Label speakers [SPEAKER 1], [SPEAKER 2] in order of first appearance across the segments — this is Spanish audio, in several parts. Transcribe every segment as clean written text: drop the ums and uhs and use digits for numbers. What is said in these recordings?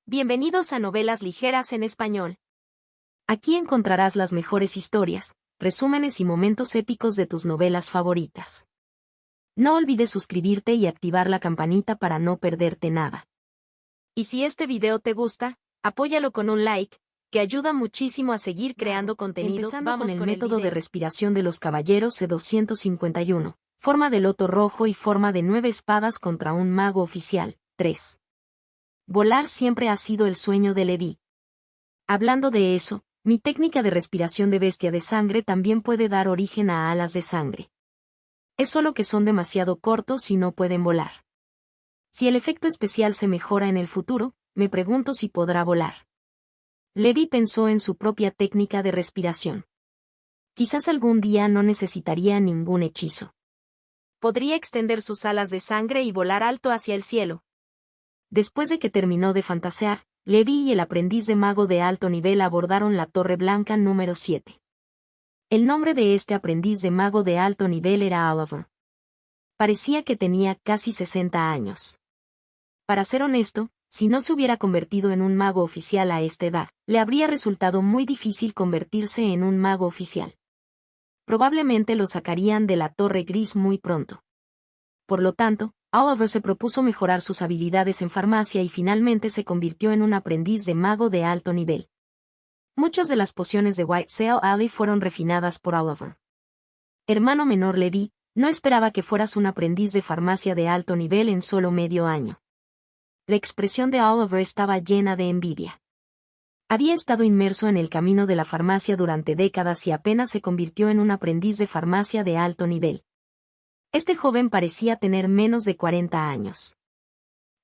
[SPEAKER 1] Bienvenidos a Novelas Ligeras en Español. Aquí encontrarás las mejores historias, resúmenes y momentos épicos de tus novelas favoritas. No olvides suscribirte y activar la campanita para no perderte nada. Y si este video te gusta, apóyalo con un like, que ayuda muchísimo a seguir creando contenido.
[SPEAKER 2] Empezando con el método de respiración de los caballeros C251, forma de loto rojo y forma de 9 espadas contra un mago oficial, 3. Volar siempre ha sido el sueño de Levi. Hablando de eso, mi técnica de respiración de bestia de sangre también puede dar origen a alas de sangre. Es solo que son demasiado cortos y no pueden volar. Si el efecto especial se mejora en el futuro, me pregunto si podrá volar. Levi pensó en su propia técnica de respiración. Quizás algún día no necesitaría ningún hechizo.
[SPEAKER 1] Podría extender sus alas de sangre y volar alto hacia el cielo.
[SPEAKER 2] Después de que terminó de fantasear, Levi y el aprendiz de mago de alto nivel abordaron la Torre Blanca número 7. El nombre de este aprendiz de mago de alto nivel era Oliver. Parecía que tenía casi 60 años. Para ser honesto, si no se hubiera convertido en un mago oficial a esta edad, le habría resultado muy difícil convertirse en un mago oficial. Probablemente lo sacarían de la Torre Gris muy pronto. Por lo tanto, Oliver se propuso mejorar sus habilidades en farmacia y finalmente se convirtió en un aprendiz de mago de alto nivel. Muchas de las pociones de White Sail Alley fueron refinadas por Oliver. Hermano menor Levi, no esperaba que fueras un aprendiz de farmacia de alto nivel en solo medio año. La expresión de Oliver estaba llena de envidia. Había estado inmerso en el camino de la farmacia durante décadas y apenas se convirtió en un aprendiz de farmacia de alto nivel. Este joven parecía tener menos de 40 años.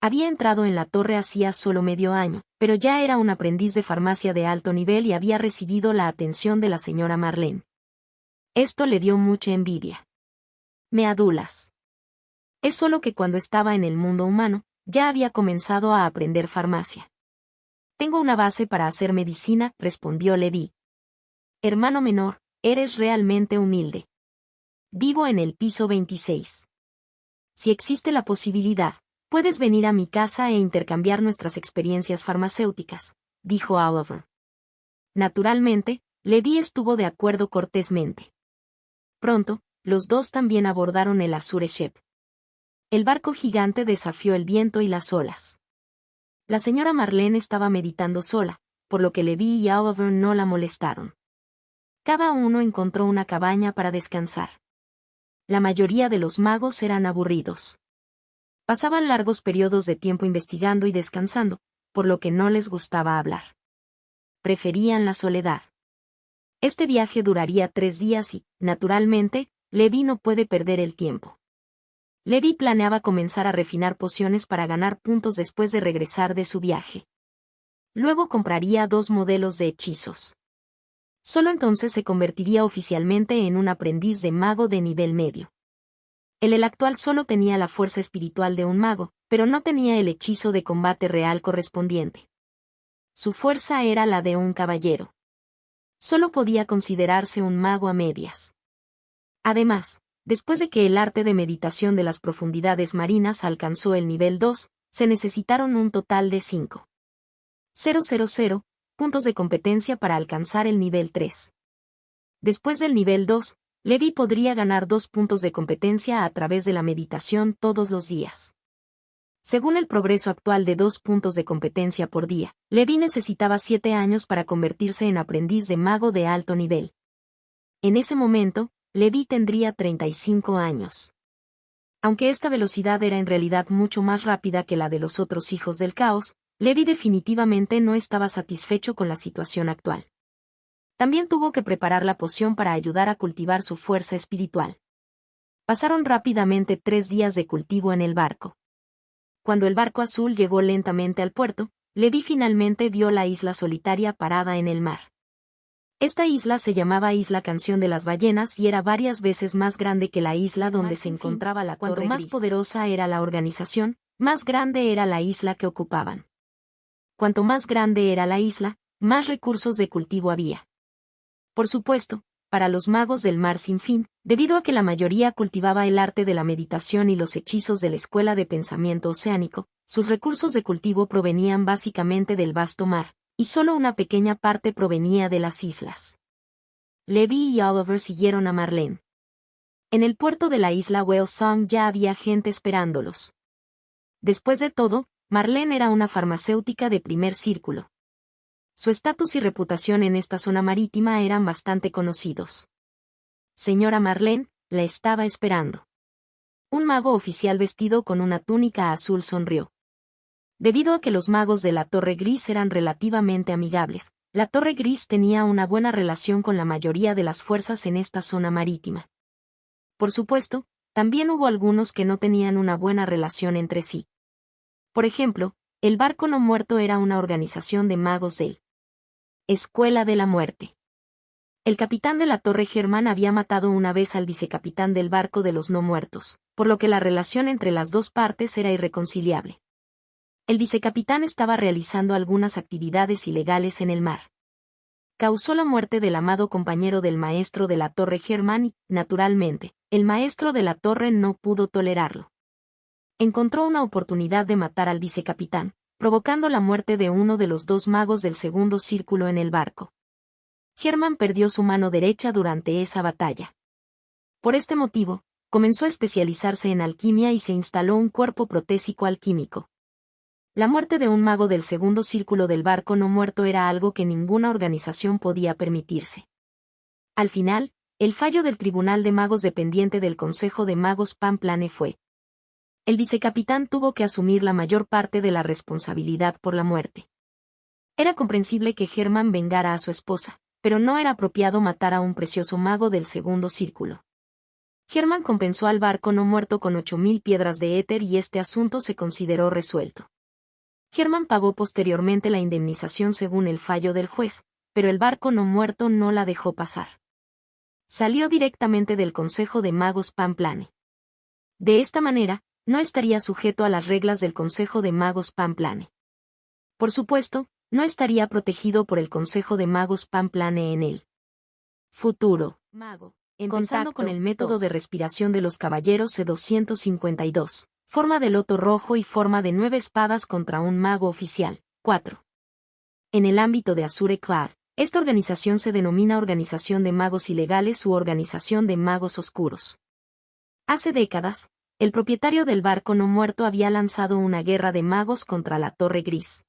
[SPEAKER 2] Había entrado en la torre hacía solo medio año, pero ya era un aprendiz de farmacia de alto nivel y había recibido la atención de la señora Marlene. Esto le dio mucha envidia. Me adulas. Es solo que cuando estaba en el mundo humano, ya había comenzado a aprender farmacia. Tengo una base para hacer medicina, respondió Levi. Hermano menor, eres realmente humilde. Vivo en el piso 26. Si existe la posibilidad, puedes venir a mi casa e intercambiar nuestras experiencias farmacéuticas, dijo Oliver. Naturalmente, Levi estuvo de acuerdo cortésmente. Pronto, los dos también abordaron el Azure Ship. El barco gigante desafió el viento y las olas. La señora Marlene estaba meditando sola, por lo que Levi y Oliver no la molestaron. Cada uno encontró una cabaña para descansar. La mayoría de los magos eran aburridos. Pasaban largos periodos de tiempo investigando y descansando, por lo que no les gustaba hablar. Preferían la soledad. Este viaje duraría 3 días y, naturalmente, Levi no puede perder el tiempo. Levi planeaba comenzar a refinar pociones para ganar puntos después de regresar de su viaje. Luego compraría 2 modelos de hechizos. Solo entonces se convertiría oficialmente en un aprendiz de mago de nivel medio. El actual solo tenía la fuerza espiritual de un mago, pero no tenía el hechizo de combate real correspondiente. Su fuerza era la de un caballero. Solo podía considerarse un mago a medias. Además, después de que el arte de meditación de las profundidades marinas alcanzó el nivel 2, se necesitaron un total de 5,000 puntos de competencia para alcanzar el nivel 3. Después del nivel 2, Levi podría ganar 2 puntos de competencia a través de la meditación todos los días. Según el progreso actual de 2 puntos de competencia por día, Levi necesitaba 7 años para convertirse en aprendiz de mago de alto nivel. En ese momento, Levi tendría 35 años. Aunque esta velocidad era en realidad mucho más rápida que la de los otros hijos del caos, Levi definitivamente no estaba satisfecho con la situación actual. También tuvo que preparar la poción para ayudar a cultivar su fuerza espiritual. Pasaron rápidamente 3 días de cultivo en el barco. Cuando el barco azul llegó lentamente al puerto, Levi finalmente vio la isla solitaria parada en el mar. Esta isla se llamaba Isla Canción de las Ballenas y era varias veces más grande que la isla donde se encontraba la Torre Gris. Cuanto más poderosa era la organización, más grande era la isla que ocupaban. Cuanto más grande era la isla, más recursos de cultivo había. Por supuesto,
[SPEAKER 1] para los magos del mar sin fin, debido a que la mayoría cultivaba el arte de la meditación y los hechizos de la escuela de pensamiento oceánico, sus recursos de cultivo provenían básicamente del vasto mar, y solo una pequeña parte provenía de las islas. Levi y Oliver siguieron a Marlene. En el puerto de la isla Whale Song ya había gente esperándolos. Después de todo, Marlene era una farmacéutica de primer círculo. Su estatus y reputación en esta zona marítima eran bastante conocidos. Señora Marlene, la estaba esperando. Un mago oficial vestido con una túnica azul sonrió. Debido a que los magos de la Torre Gris eran relativamente amigables, la Torre Gris tenía una buena relación con la mayoría de las fuerzas en esta zona marítima. Por supuesto, también hubo algunos que no tenían una buena relación entre sí. Por ejemplo, el Barco No Muerto era una organización de magos del Escuela de la Muerte. El capitán de la Torre Germán había matado una vez al vicecapitán del Barco de los No Muertos, por lo que la relación entre las dos partes era irreconciliable. El vicecapitán estaba realizando algunas actividades ilegales en el mar. Causó la muerte del amado compañero del maestro de la Torre Germán y, naturalmente, el maestro de la Torre no pudo tolerarlo. Encontró una oportunidad de matar al vicecapitán, provocando la muerte de uno de los dos magos del segundo círculo en el barco. Germán perdió su mano derecha durante esa batalla. Por este motivo, comenzó a especializarse en alquimia y se instaló un cuerpo protésico alquímico. La muerte de un mago del segundo círculo del Barco No Muerto era algo que ninguna organización podía permitirse. Al final, el fallo del Tribunal de Magos dependiente del Consejo de Magos Pamplane fue: el vicecapitán tuvo que asumir la mayor parte de la responsabilidad por la muerte. Era comprensible que Germán vengara a su esposa, pero no era apropiado matar a un precioso mago del segundo círculo. Germán compensó al Barco No Muerto con 8.000 piedras de éter y este asunto se consideró resuelto. Germán pagó posteriormente la indemnización según el fallo del juez, pero el Barco No Muerto no la dejó pasar. Salió directamente del Consejo de Magos Pamplane. De esta manera, no estaría sujeto a las reglas del Consejo de Magos Pamplane. Por supuesto, no estaría protegido por el Consejo de Magos Pamplane en el futuro. Mago. Contando con el método de respiración de los caballeros C252, forma de loto rojo y forma de 9 espadas contra un mago oficial. 4. En el ámbito de Azure Clar, esta organización se denomina Organización de Magos Ilegales u Organización de Magos Oscuros. Hace décadas, el propietario del Barco No Muerto había lanzado una guerra de magos contra la Torre Gris.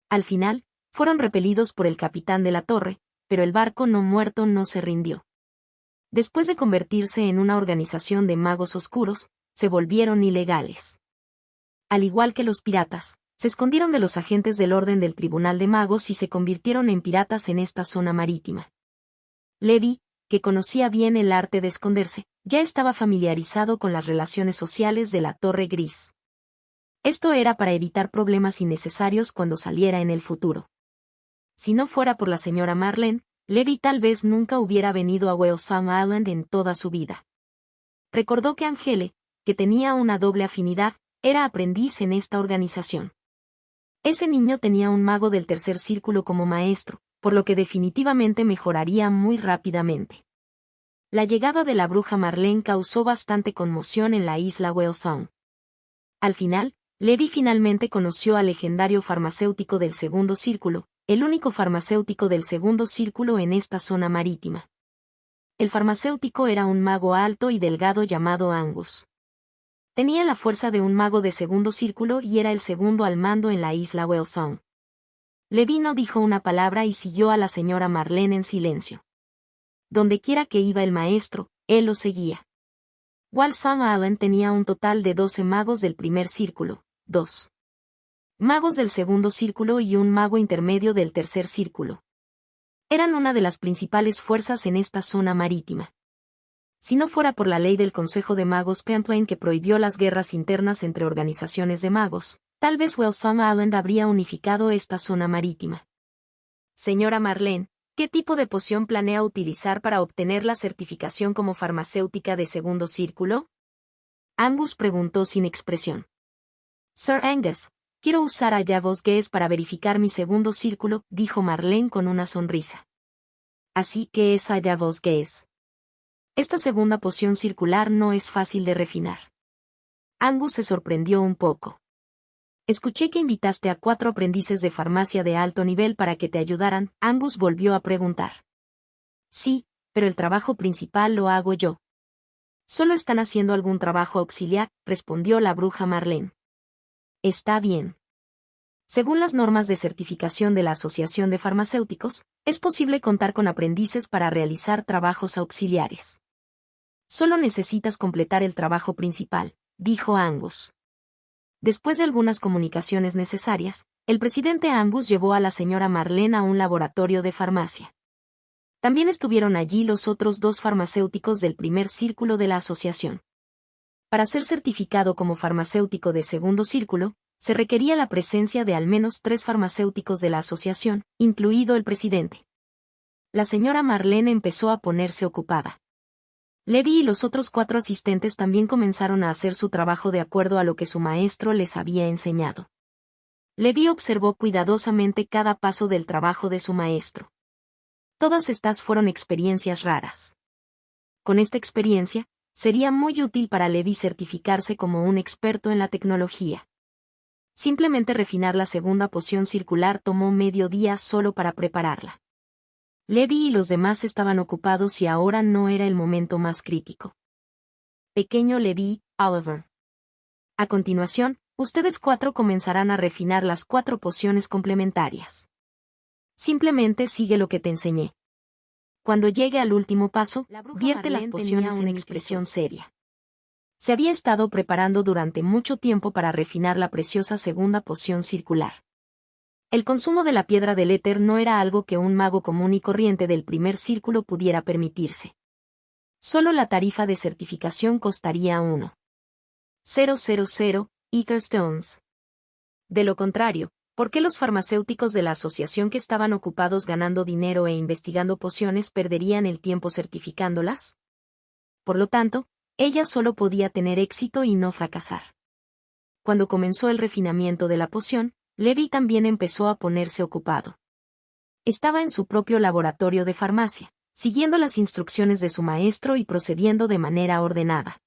[SPEAKER 1] Al final, fueron repelidos por el capitán de la torre, pero el Barco No Muerto no se rindió. Después de convertirse en una organización de magos oscuros, se volvieron ilegales. Al igual que los piratas, se escondieron de los agentes del orden del Tribunal de Magos y se convirtieron en piratas en esta zona marítima. Levi, que conocía bien el arte de esconderse, ya estaba familiarizado con las relaciones sociales de la Torre Gris. Esto era para evitar problemas innecesarios cuando saliera en el futuro. Si no fuera por la señora Marlene, Levi tal vez nunca hubiera venido a Whale Song Island en toda su vida. Recordó que Angele, que tenía una doble afinidad, era aprendiz en esta organización. Ese niño tenía un mago del tercer círculo como maestro, por lo que definitivamente mejoraría muy rápidamente. La llegada de la bruja Marlene causó bastante conmoción en la isla Whale Song. Al final, Levi finalmente conoció al legendario farmacéutico del segundo círculo, el único farmacéutico del segundo círculo en esta zona marítima. El farmacéutico era un mago alto y delgado llamado Angus. Tenía la fuerza de un mago de segundo círculo y era el segundo al mando en la isla Whale Song. Levi no dijo una palabra y siguió a la señora Marlene en silencio. Dondequiera que iba el maestro, él lo seguía. Whale Song Island tenía un total de 12 magos del primer círculo, 2 magos del segundo círculo y un mago intermedio del tercer círculo. Eran una de las principales fuerzas en esta zona marítima. Si no fuera por la ley del Consejo de Magos Pamplane que prohibió las guerras internas entre organizaciones de magos, tal vez Whale Song Island habría unificado esta zona marítima. Señora Marlene, ¿qué tipo de poción planea utilizar para obtener la certificación como farmacéutica de segundo círculo? Angus preguntó sin expresión. Sir Angus, quiero usar a Yavos Guess para verificar mi segundo círculo, dijo Marlene con una sonrisa. Así que esa ya vos qué es. Esta segunda poción circular no es fácil de refinar. Angus se sorprendió un poco. Escuché que invitaste a 4 aprendices de farmacia de alto nivel para que te ayudaran. Angus volvió a preguntar. Sí, pero el trabajo principal lo hago yo. Solo están haciendo algún trabajo auxiliar, respondió la bruja Marlene. Está bien. Según las normas de certificación de la Asociación de Farmacéuticos, es posible contar con aprendices para realizar trabajos auxiliares. Solo necesitas completar el trabajo principal, dijo Angus. Después de algunas comunicaciones necesarias, el presidente Angus llevó a la señora Marlene a un laboratorio de farmacia. También estuvieron allí los otros 2 farmacéuticos del primer círculo de la asociación. Para ser certificado como farmacéutico de segundo círculo, se requería la presencia de al menos 3 farmacéuticos de la asociación, incluido el presidente. La señora Marlene empezó a ponerse ocupada. Levi y los otros 4 asistentes también comenzaron a hacer su trabajo de acuerdo a lo que su maestro les había enseñado. Levi observó cuidadosamente cada paso del trabajo de su maestro. Todas estas fueron experiencias raras. Con esta experiencia, sería muy útil para Levi certificarse como un experto en la tecnología. Simplemente refinar la segunda poción circular tomó medio día solo para prepararla. Levi y los demás estaban ocupados y ahora no era el momento más crítico. Pequeño Levi, Oliver. A continuación, ustedes 4 comenzarán a refinar las 4 pociones complementarias. Simplemente sigue lo que te enseñé. Cuando llegue al último paso, vierte las pociones en expresión seria. Se había estado preparando durante mucho tiempo para refinar la preciosa segunda poción circular. El consumo de la piedra del éter no era algo que un mago común y corriente del primer círculo pudiera permitirse. Solo la tarifa de certificación costaría 1,000 Ether Stones. De lo contrario, ¿por qué los farmacéuticos de la asociación que estaban ocupados ganando dinero e investigando pociones perderían el tiempo certificándolas? Por lo tanto, ella solo podía tener éxito y no fracasar. Cuando comenzó el refinamiento de la poción, Levi también empezó a ponerse ocupado. Estaba en su propio laboratorio de farmacia, siguiendo las instrucciones de su maestro y procediendo de manera ordenada.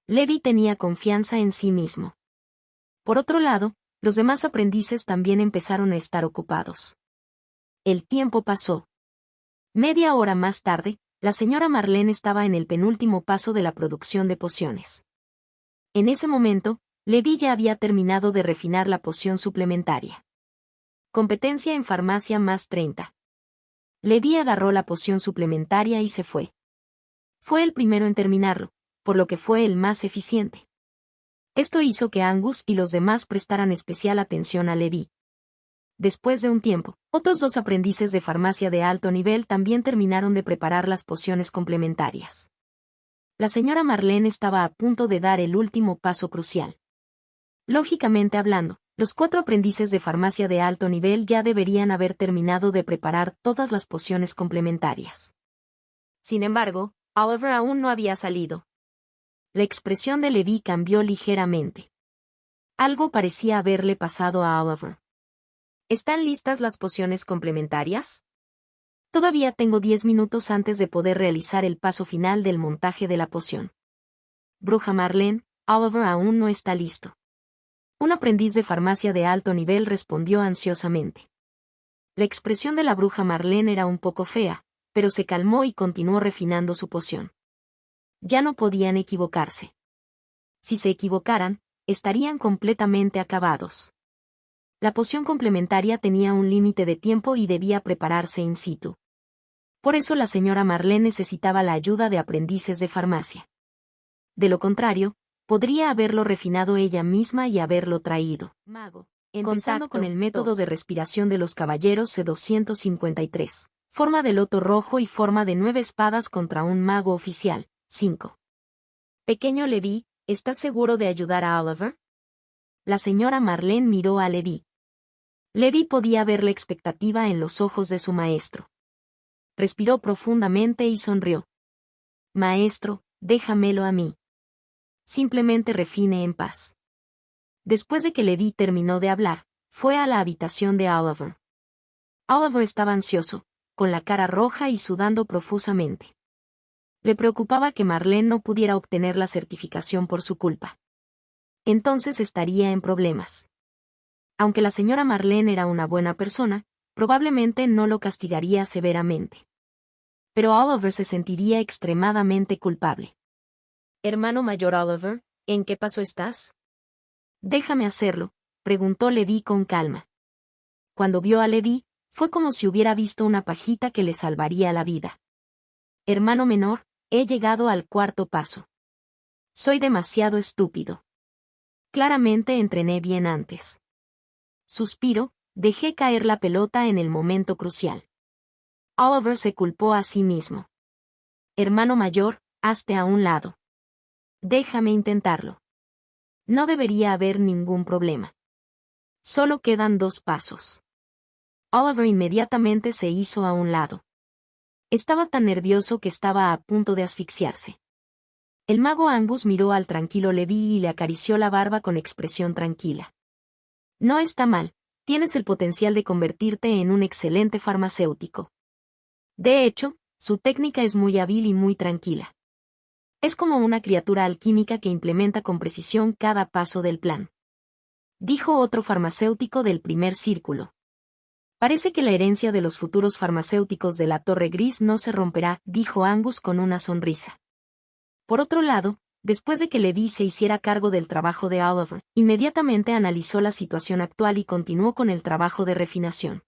[SPEAKER 1] Levi tenía confianza en sí mismo. Por otro lado, los demás aprendices también empezaron a estar ocupados. El tiempo pasó. Media hora más tarde, la señora Marlene estaba en el penúltimo paso de la producción de pociones. En ese momento, Levi ya había terminado de refinar la poción suplementaria. Competencia en farmacia más 30. Levi agarró la poción suplementaria y se fue. Fue el primero en terminarlo, por lo que fue el más eficiente. Esto hizo que Angus y los demás prestaran especial atención a Levi. Después de un tiempo, otros 2 aprendices de farmacia de alto nivel también terminaron de preparar las pociones complementarias. La señora Marlene estaba a punto de dar el último paso crucial. Lógicamente hablando, los 4 aprendices de farmacia de alto nivel ya deberían haber terminado de preparar todas las pociones complementarias. Sin embargo, Oliver aún no había salido. La expresión de Levi cambió ligeramente. Algo parecía haberle pasado a Oliver. ¿Están listas las pociones complementarias? Todavía tengo 10 minutos antes de poder realizar el paso final del montaje de la poción. Bruja Marlene, Oliver aún no está listo. Un aprendiz de farmacia de alto nivel respondió ansiosamente. La expresión de la bruja Marlene era un poco fea, pero se calmó y continuó refinando su poción. Ya no podían equivocarse. Si se equivocaran, estarían completamente acabados. La poción complementaria tenía un límite de tiempo y debía prepararse in situ. Por eso la señora Marlene necesitaba la ayuda de aprendices de farmacia. De lo contrario, podría haberlo refinado ella misma y haberlo traído. Mago. Contando con el método de respiración de los caballeros C253. Forma de loto rojo y forma de 9 espadas contra un mago oficial. 5. Pequeño Levi, ¿estás seguro de ayudar a Oliver? La señora Marlene miró a Levi. Levi podía ver la expectativa en los ojos de su maestro. Respiró profundamente y sonrió. Maestro, déjamelo a mí. Simplemente refine en paz. Después de que Levi terminó de hablar, fue a la habitación de Oliver. Oliver estaba ansioso, con la cara roja y sudando profusamente. Le preocupaba que Marlene no pudiera obtener la certificación por su culpa. Entonces estaría en problemas. Aunque la señora Marlene era una buena persona, probablemente no lo castigaría severamente. Pero Oliver se sentiría extremadamente culpable. Hermano mayor Oliver, ¿en qué paso estás? Déjame hacerlo, preguntó Levi con calma. Cuando vio a Levi, fue como si hubiera visto una pajita que le salvaría la vida. Hermano menor, he llegado al cuarto paso. Soy demasiado estúpido. Claramente entrené bien antes. Suspiro, dejé caer la pelota en el momento crucial. Oliver se culpó a sí mismo. Hermano mayor, hazte a un lado. Déjame intentarlo. No debería haber ningún problema. Solo quedan 2 pasos. Oliver inmediatamente se hizo a un lado. Estaba tan nervioso que estaba a punto de asfixiarse. El mago Angus miró al tranquilo Levi y le acarició la barba con expresión tranquila. No está mal, tienes el potencial de convertirte en un excelente farmacéutico. De hecho, su técnica es muy hábil y muy tranquila. Es como una criatura alquímica que implementa con precisión cada paso del plan. Dijo otro farmacéutico del primer círculo. Parece que la herencia de los futuros farmacéuticos de la Torre Gris no se romperá, dijo Angus con una sonrisa. Por otro lado, después de que Levi se hiciera cargo del trabajo de Oliver, inmediatamente analizó la situación actual y continuó con el trabajo de refinación.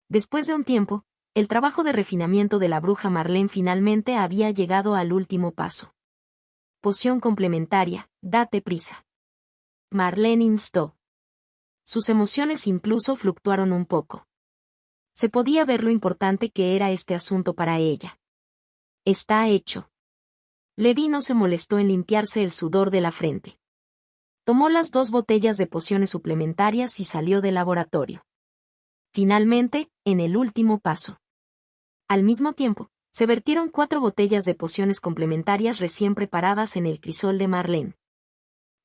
[SPEAKER 1] Después de un tiempo, el trabajo de refinamiento de la bruja Marlene finalmente había llegado al último paso. Poción complementaria, date prisa. Marlene instó. Sus emociones incluso fluctuaron un poco. Se podía ver lo importante que era este asunto para ella. Está hecho. Levi no se molestó en limpiarse el sudor de la frente. Tomó las 2 botellas de pociones suplementarias y salió del laboratorio. Finalmente, en el último paso. Al mismo tiempo, se vertieron 4 botellas de pociones complementarias recién preparadas en el crisol de Marlene.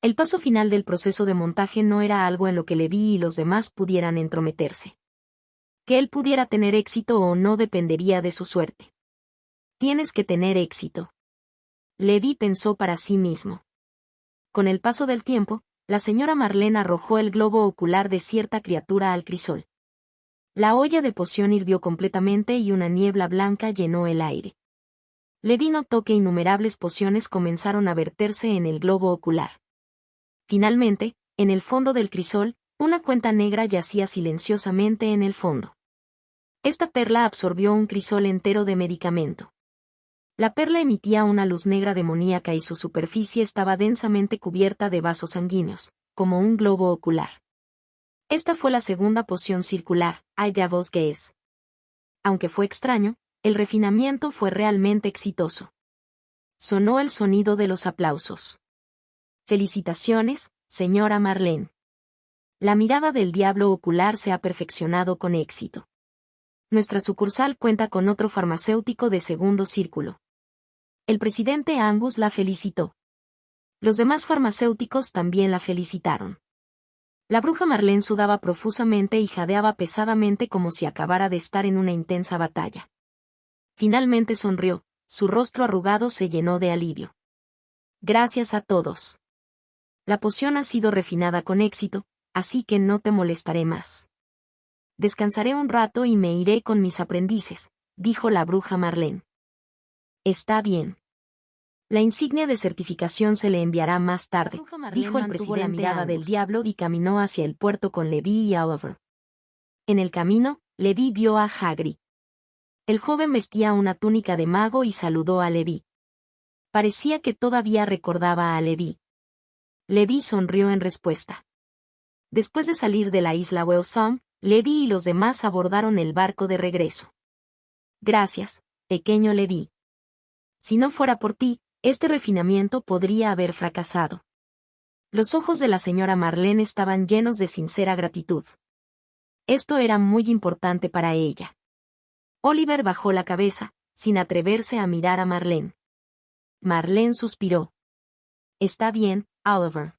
[SPEAKER 1] El paso final del proceso de montaje no era algo en lo que Levi y los demás pudieran entrometerse. Que él pudiera tener éxito o no dependería de su suerte. Tienes que tener éxito. Levi pensó para sí mismo. Con el paso del tiempo, la señora Marlene arrojó el globo ocular de cierta criatura al crisol. La olla de poción hirvió completamente y una niebla blanca llenó el aire. Levi notó que innumerables pociones comenzaron a verterse en el globo ocular. Finalmente, en el fondo del crisol, una cuenta negra yacía silenciosamente en el fondo. Esta perla absorbió un crisol entero de medicamento. La perla emitía una luz negra demoníaca y su superficie estaba densamente cubierta de vasos sanguíneos, como un globo ocular. Esta fue la segunda poción circular, Aya vos Gaze. Aunque fue extraño, el refinamiento fue realmente exitoso. Sonó el sonido de los aplausos. Felicitaciones, señora Marlene. La mirada del diablo ocular se ha perfeccionado con éxito. Nuestra sucursal cuenta con otro farmacéutico de segundo círculo. El presidente Angus la felicitó. Los demás farmacéuticos también la felicitaron. La bruja Marlene sudaba profusamente y jadeaba pesadamente como si acabara de estar en una intensa batalla. Finalmente sonrió, su rostro arrugado se llenó de alivio. Gracias a todos. La poción ha sido refinada con éxito, así que no te molestaré más. Descansaré un rato y me iré con mis aprendices, dijo la bruja Marlene. Está bien. La insignia de certificación se le enviará más tarde, dijo el presidente. La mirada del diablo y caminó hacia el puerto con Levi y Oliver. En el camino, Levi vio a Hagrid. El joven vestía una túnica de mago y saludó a Levi. Parecía que todavía recordaba a Levi. Levi sonrió en respuesta. Después de salir de la isla Wellsong, Levi y los demás abordaron el barco de regreso. Gracias, pequeño Levi. Si no fuera por ti, este refinamiento podría haber fracasado. Los ojos de la señora Marlene estaban llenos de sincera gratitud. Esto era muy importante para ella. Oliver bajó la cabeza, sin atreverse a mirar a Marlene. Marlene suspiró. Está bien, Oliver.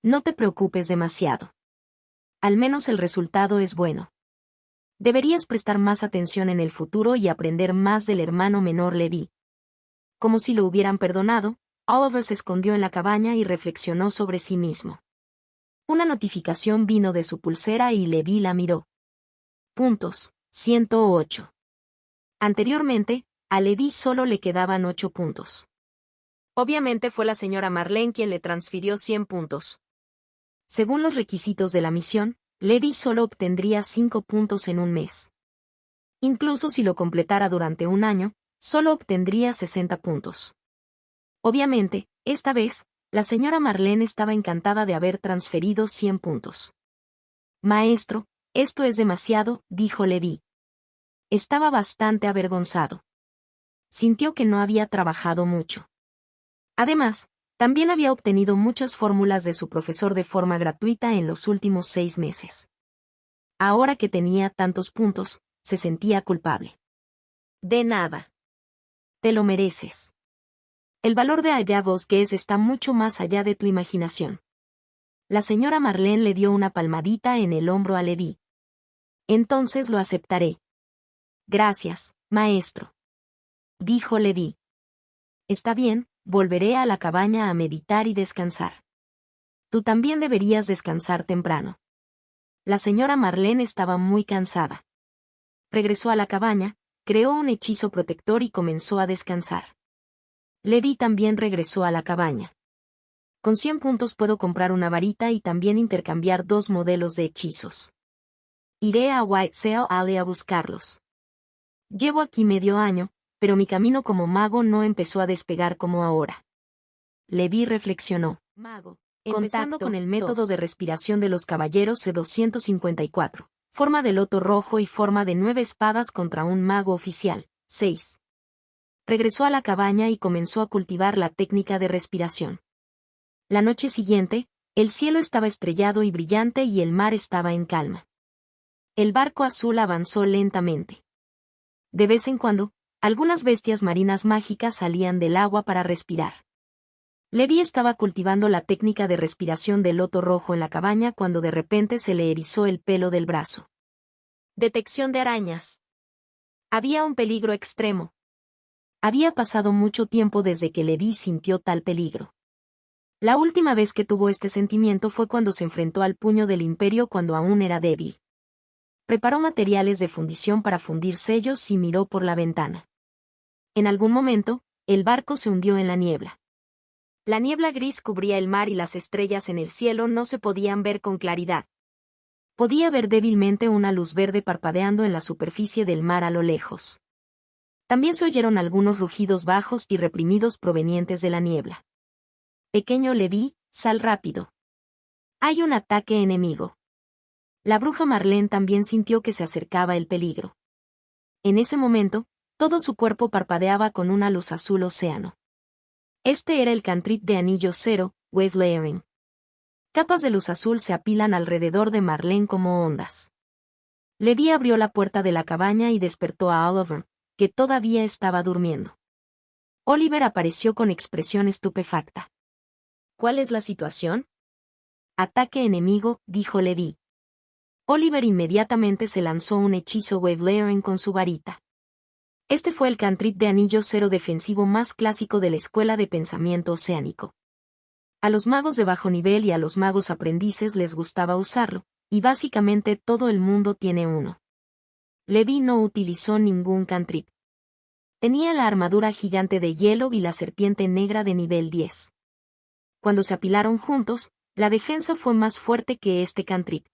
[SPEAKER 1] No te preocupes demasiado. Al menos el resultado es bueno. Deberías prestar más atención en el futuro y aprender más del hermano menor Levi. Como si lo hubieran perdonado, Oliver se escondió en la cabaña y reflexionó sobre sí mismo. Una notificación vino de su pulsera y Levi la miró. 108. Anteriormente, a Levi solo le quedaban 8 puntos. Obviamente fue la señora Marlene quien le transfirió 100 puntos. Según los requisitos de la misión, Levi solo obtendría 5 puntos en un mes. Incluso si lo completara durante un año, solo obtendría 60 puntos. Obviamente, esta vez, la señora Marlene estaba encantada de haber transferido 100 puntos. Maestro, esto es demasiado, dijo Levi. Estaba bastante avergonzado. Sintió que no había trabajado mucho. Además, también había obtenido muchas fórmulas de su profesor de forma gratuita en los últimos 6 meses. Ahora que tenía tantos puntos, se sentía culpable. De nada. Te lo mereces. El valor de Allá Bosques está mucho más allá de tu imaginación. La señora Marlene le dio una palmadita en el hombro a Levi. Entonces lo aceptaré. Gracias, maestro. Dijo Levi. Está bien, volveré a la cabaña a meditar y descansar. Tú también deberías descansar temprano. La señora Marlene estaba muy cansada. Regresó a la cabaña, creó un hechizo protector y comenzó a descansar. Levi también regresó a la cabaña. Con 100 puntos puedo comprar una varita y también intercambiar 2 modelos de hechizos. Iré a Whitesale Alley a buscarlos. Llevo aquí medio año, pero mi camino como mago no empezó a despegar como ahora. Levi reflexionó. Mago. Empezando con el método de respiración de los caballeros C254. Forma de loto rojo y forma de 9 espadas contra un mago oficial. 6. Regresó a la cabaña y comenzó a cultivar la técnica de respiración. La noche siguiente, el cielo estaba estrellado y brillante y el mar estaba en calma. El barco azul avanzó lentamente. De vez en cuando, algunas bestias marinas mágicas salían del agua para respirar. Levi estaba cultivando la técnica de respiración del loto rojo en la cabaña cuando de repente se le erizó el pelo del brazo. Detección de arañas. Había un peligro extremo. Había pasado mucho tiempo desde que Levi sintió tal peligro. La última vez que tuvo este sentimiento fue cuando se enfrentó al puño del imperio cuando aún era débil. Preparó materiales de fundición para fundir sellos y miró por la ventana. En algún momento, el barco se hundió en la niebla. La niebla gris cubría el mar y las estrellas en el cielo no se podían ver con claridad. Podía ver débilmente una luz verde parpadeando en la superficie del mar a lo lejos. También se oyeron algunos rugidos bajos y reprimidos provenientes de la niebla. Pequeño Levi, sal rápido. Hay un ataque enemigo. La bruja Marlene también sintió que se acercaba el peligro. En ese momento, todo su cuerpo parpadeaba con una luz azul océano. Este era el cantrip de anillo cero, Wave Layering. Capas de luz azul se apilan alrededor de Marlene como ondas. Levi abrió la puerta de la cabaña y despertó a Oliver, que todavía estaba durmiendo. Oliver apareció con expresión estupefacta. ¿Cuál es la situación? Ataque enemigo, dijo Levi. Oliver inmediatamente se lanzó un hechizo Wave Layering con su varita. Este fue el cantrip de anillo cero defensivo más clásico de la escuela de pensamiento oceánico. A los magos de bajo nivel y a los magos aprendices les gustaba usarlo, y básicamente todo el mundo tiene uno. Levi no utilizó ningún cantrip. Tenía la armadura gigante de hielo y la serpiente negra de nivel 10. Cuando se apilaron juntos, la defensa fue más fuerte que este cantrip.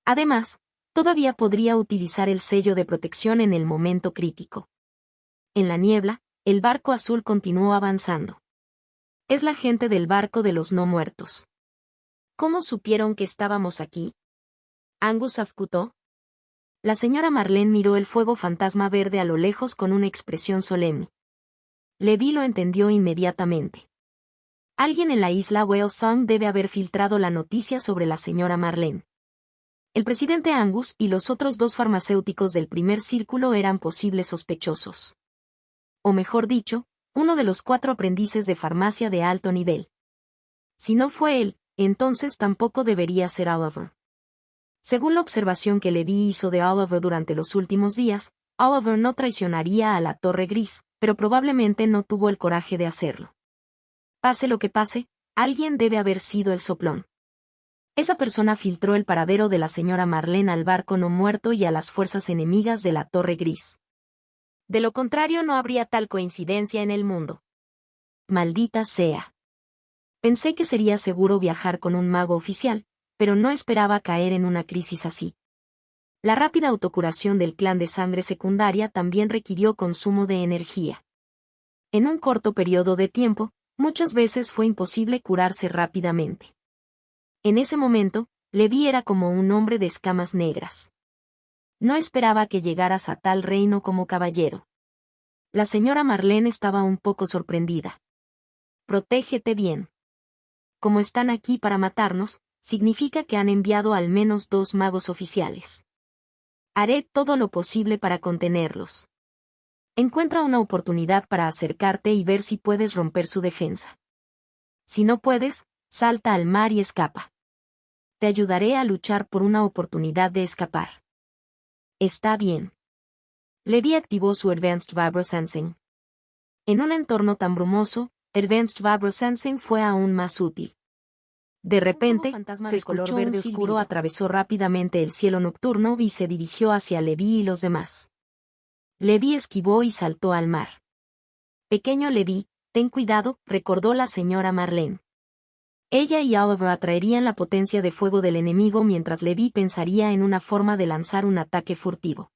[SPEAKER 1] Además, todavía podría utilizar el sello de protección en el momento crítico. En la niebla, el barco azul continuó avanzando. Es la gente del barco de los no muertos. ¿Cómo supieron que estábamos aquí? Angus afcutó. La señora Marlene miró el fuego fantasma verde a lo lejos con una expresión solemne. Levi lo entendió inmediatamente. Alguien en la isla Whale Song debe haber filtrado la noticia sobre la señora Marlene. El presidente Angus y los otros 2 farmacéuticos del primer círculo eran posibles sospechosos. O mejor dicho, uno de los 4 aprendices de farmacia de alto nivel. Si no fue él, entonces tampoco debería ser Oliver. Según la observación que Levi hizo de Oliver durante los últimos días, Oliver no traicionaría a la Torre Gris, pero probablemente no tuvo el coraje de hacerlo. Pase lo que pase, alguien debe haber sido el soplón. Esa persona filtró el paradero de la señora Marlene al barco no muerto y a las fuerzas enemigas de la Torre Gris. De lo contrario no habría tal coincidencia en el mundo. Maldita sea. Pensé que sería seguro viajar con un mago oficial, pero no esperaba caer en una crisis así. La rápida autocuración del clan de sangre secundaria también requirió consumo de energía. En un corto periodo de tiempo, muchas veces fue imposible curarse rápidamente. En ese momento, Levi era como un hombre de escamas negras. No esperaba que llegaras a tal reino como caballero. La señora Marlene estaba un poco sorprendida. Protégete bien. Como están aquí para matarnos, significa que han enviado al menos 2 magos oficiales. Haré todo lo posible para contenerlos. Encuentra una oportunidad para acercarte y ver si puedes romper su defensa. Si no puedes, salta al mar y escapa. Te ayudaré a luchar por una oportunidad de escapar. Está bien. Levi activó su Advanced Vibro Sensing. En un entorno tan brumoso, Advanced Vibro Sensing fue aún más útil. De repente, se escuchó un verde oscuro atravesó rápidamente el cielo nocturno y se dirigió hacia Levi y los demás. Levi esquivó y saltó al mar. Pequeño Levi, ten cuidado, recordó la señora Marlene. Ella y Oliver atraerían la potencia de fuego del enemigo mientras Levi pensaría en una forma de lanzar un ataque furtivo.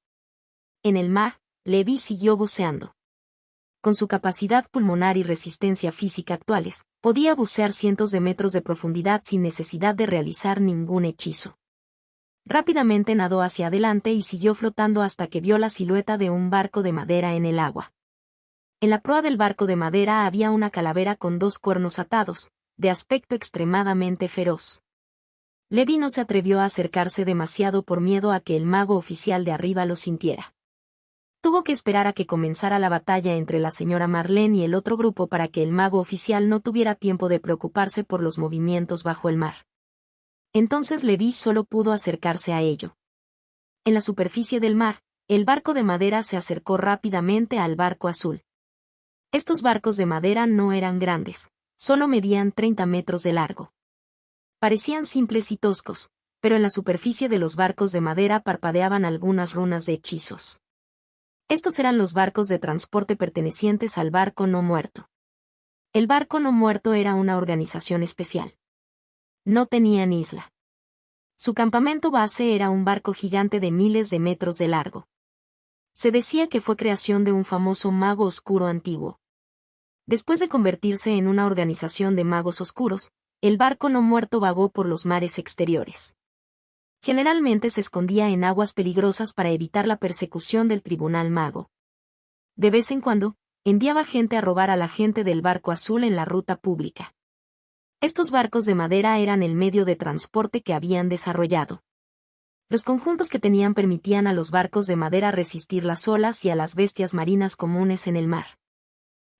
[SPEAKER 1] En el mar, Levi siguió buceando. Con su capacidad pulmonar y resistencia física actuales, podía bucear cientos de metros de profundidad sin necesidad de realizar ningún hechizo. Rápidamente nadó hacia adelante y siguió flotando hasta que vio la silueta de un barco de madera en el agua. En la proa del barco de madera había una calavera con 2 cuernos atados, de aspecto extremadamente feroz. Levi no se atrevió a acercarse demasiado por miedo a que el mago oficial de arriba lo sintiera. Tuvo que esperar a que comenzara la batalla entre la señora Marlene y el otro grupo para que el mago oficial no tuviera tiempo de preocuparse por los movimientos bajo el mar. Entonces Levi solo pudo acercarse a ello. En la superficie del mar, el barco de madera se acercó rápidamente al barco azul. Estos barcos de madera no eran grandes. Solo medían 30 metros de largo. Parecían simples y toscos, pero en la superficie de los barcos de madera parpadeaban algunas runas de hechizos. Estos eran los barcos de transporte pertenecientes al barco no muerto. El barco no muerto era una organización especial. No tenían isla. Su campamento base era un barco gigante de miles de metros de largo. Se decía que fue creación de un famoso mago oscuro antiguo. Después de convertirse en una organización de magos oscuros, el barco no muerto vagó por los mares exteriores. Generalmente se escondía en aguas peligrosas para evitar la persecución del tribunal mago. De vez en cuando, enviaba gente a robar a la gente del barco azul en la ruta pública. Estos barcos de madera eran el medio de transporte que habían desarrollado. Los conjuntos que tenían permitían a los barcos de madera resistir las olas y a las bestias marinas comunes en el mar.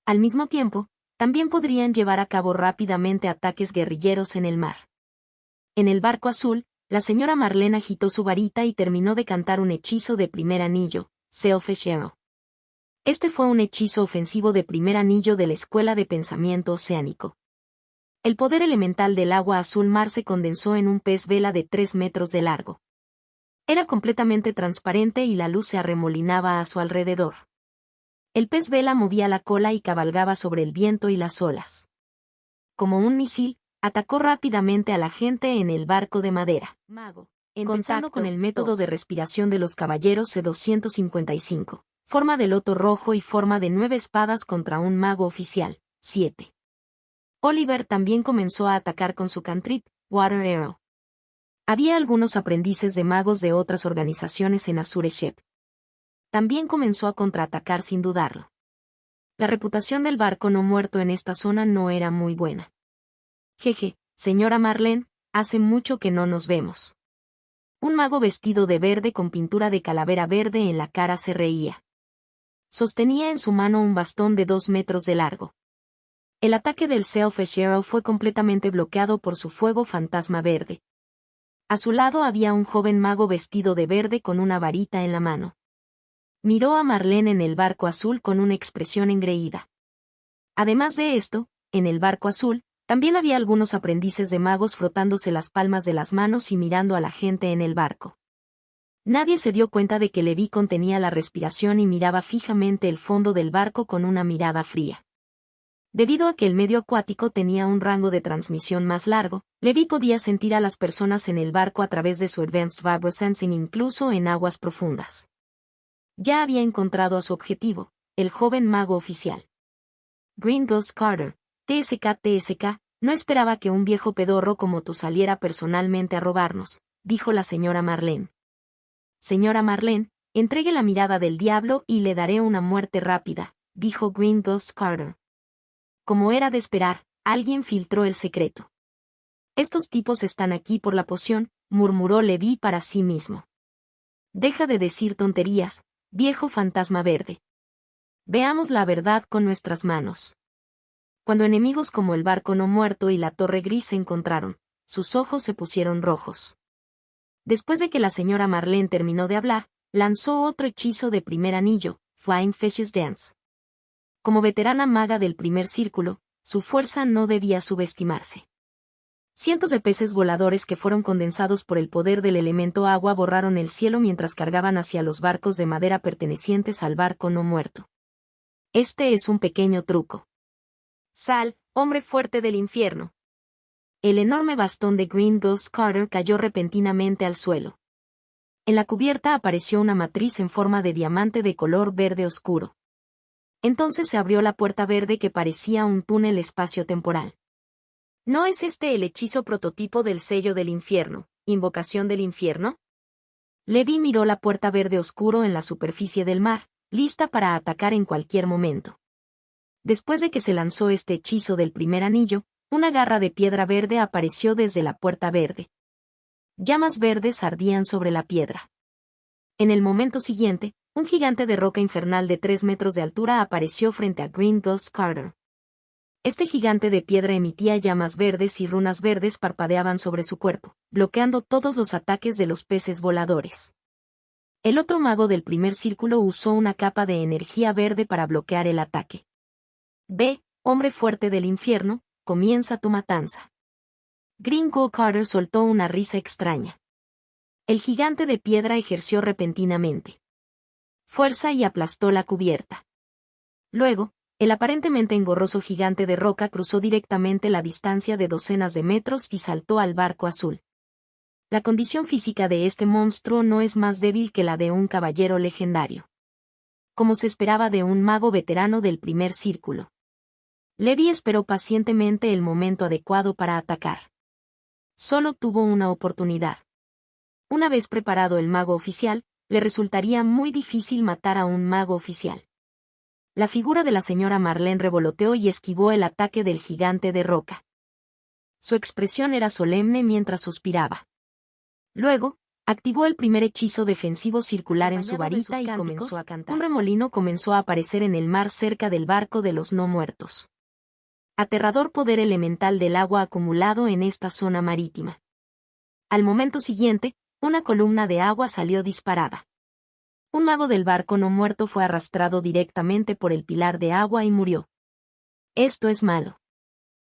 [SPEAKER 1] Al mismo tiempo, también podrían llevar a cabo rápidamente ataques guerrilleros en el mar. En el barco azul, la señora Marlene agitó su varita y terminó de cantar un hechizo de primer anillo, Selfish Arrow. Este fue un hechizo ofensivo de primer anillo de la Escuela de Pensamiento Oceánico. El poder elemental del agua azul mar se condensó en un pez vela de 3 metros de largo. Era completamente transparente y la luz se arremolinaba a su alrededor. El pez vela movía la cola y cabalgaba sobre el viento y las olas. Como un misil, atacó rápidamente a la gente en el barco de madera. Mago. Contando con el método de respiración de los caballeros C255. Forma de loto rojo y forma de 9 espadas contra un mago oficial. 7. Oliver también comenzó a atacar con su cantrip, Water Arrow. Había algunos aprendices de magos de otras organizaciones en Azure Shep. También comenzó a contraatacar sin dudarlo. La reputación del barco no muerto en esta zona no era muy buena. Jeje, señora Marlene, hace mucho que no nos vemos. Un mago vestido de verde con pintura de calavera verde en la cara se reía. Sostenía en su mano un bastón de 2 metros de largo. El ataque del Selfish Arrow fue completamente bloqueado por su fuego fantasma verde. A su lado había un joven mago vestido de verde con una varita en la mano. Miró a Marlene en el barco azul con una expresión engreída. Además de esto, en el barco azul, también había algunos aprendices de magos frotándose las palmas de las manos y mirando a la gente en el barco. Nadie se dio cuenta de que Levi contenía la respiración y miraba fijamente el fondo del barco con una mirada fría. Debido a que el medio acuático tenía un rango de transmisión más largo, Levi podía sentir a las personas en el barco a través de su Advanced Vibrosensing incluso en aguas profundas. Ya había encontrado a su objetivo, el joven mago oficial. Green Ghost Carter, TSK, no esperaba que un viejo pedorro como tú saliera personalmente a robarnos, dijo la señora Marlene. Señora Marlene, entregue la mirada del diablo y le daré una muerte rápida, dijo Green Ghost Carter. Como era de esperar, alguien filtró el secreto. Estos tipos están aquí por la poción, murmuró Levi para sí mismo. Deja de decir tonterías, viejo fantasma verde. Veamos la verdad con nuestras manos. Cuando enemigos como el barco no muerto y la torre gris se encontraron, sus ojos se pusieron rojos. Después de que la señora Marlene terminó de hablar, lanzó otro hechizo de primer anillo, Flying Fishes Dance. Como veterana maga del primer círculo, su fuerza no debía subestimarse. Cientos de peces voladores que fueron condensados por el poder del elemento agua borraron el cielo mientras cargaban hacia los barcos de madera pertenecientes al barco no muerto. Este es un pequeño truco. Sal, hombre fuerte del infierno. El enorme bastón de Green Ghost Carter cayó repentinamente al suelo. En la cubierta apareció una matriz en forma de diamante de color verde oscuro. Entonces se abrió la puerta verde que parecía un túnel espacio-temporal. ¿No es este el hechizo prototipo del sello del infierno, invocación del infierno? Levi miró la puerta verde oscuro en la superficie del mar, lista para atacar en cualquier momento. Después de que se lanzó este hechizo del primer anillo, una garra de piedra verde apareció desde la puerta verde. Llamas verdes ardían sobre la piedra. En el momento siguiente, un gigante de roca infernal de 3 metros de altura apareció frente a Green Ghost Carter. Este gigante de piedra emitía llamas verdes y runas verdes parpadeaban sobre su cuerpo, bloqueando todos los ataques de los peces voladores. El otro mago del primer círculo usó una capa de energía verde para bloquear el ataque. Ve, hombre fuerte del infierno, comienza tu matanza. Green Ghost Carter soltó una risa extraña. El gigante de piedra ejerció repentinamente fuerza y aplastó la cubierta. Luego, el aparentemente engorroso gigante de roca cruzó directamente la distancia de docenas de metros y saltó al barco azul. La condición física de este monstruo no es más débil que la de un caballero legendario. Como se esperaba de un mago veterano del primer círculo. Levi esperó pacientemente el momento adecuado para atacar. Solo tuvo una oportunidad. Una vez preparado el mago oficial, le resultaría muy difícil matar a un mago oficial. La figura de la señora Marlene revoloteó y esquivó el ataque del gigante de roca. Su expresión era solemne mientras suspiraba. Luego, activó el primer hechizo defensivo circular en su varita y comenzó a cantar. Un remolino comenzó a aparecer en el mar cerca del barco de los no muertos. Aterrador poder elemental del agua acumulado en esta zona marítima. Al momento siguiente, una columna de agua salió disparada. Un mago del barco no muerto fue arrastrado directamente por el pilar de agua y murió. Esto es malo.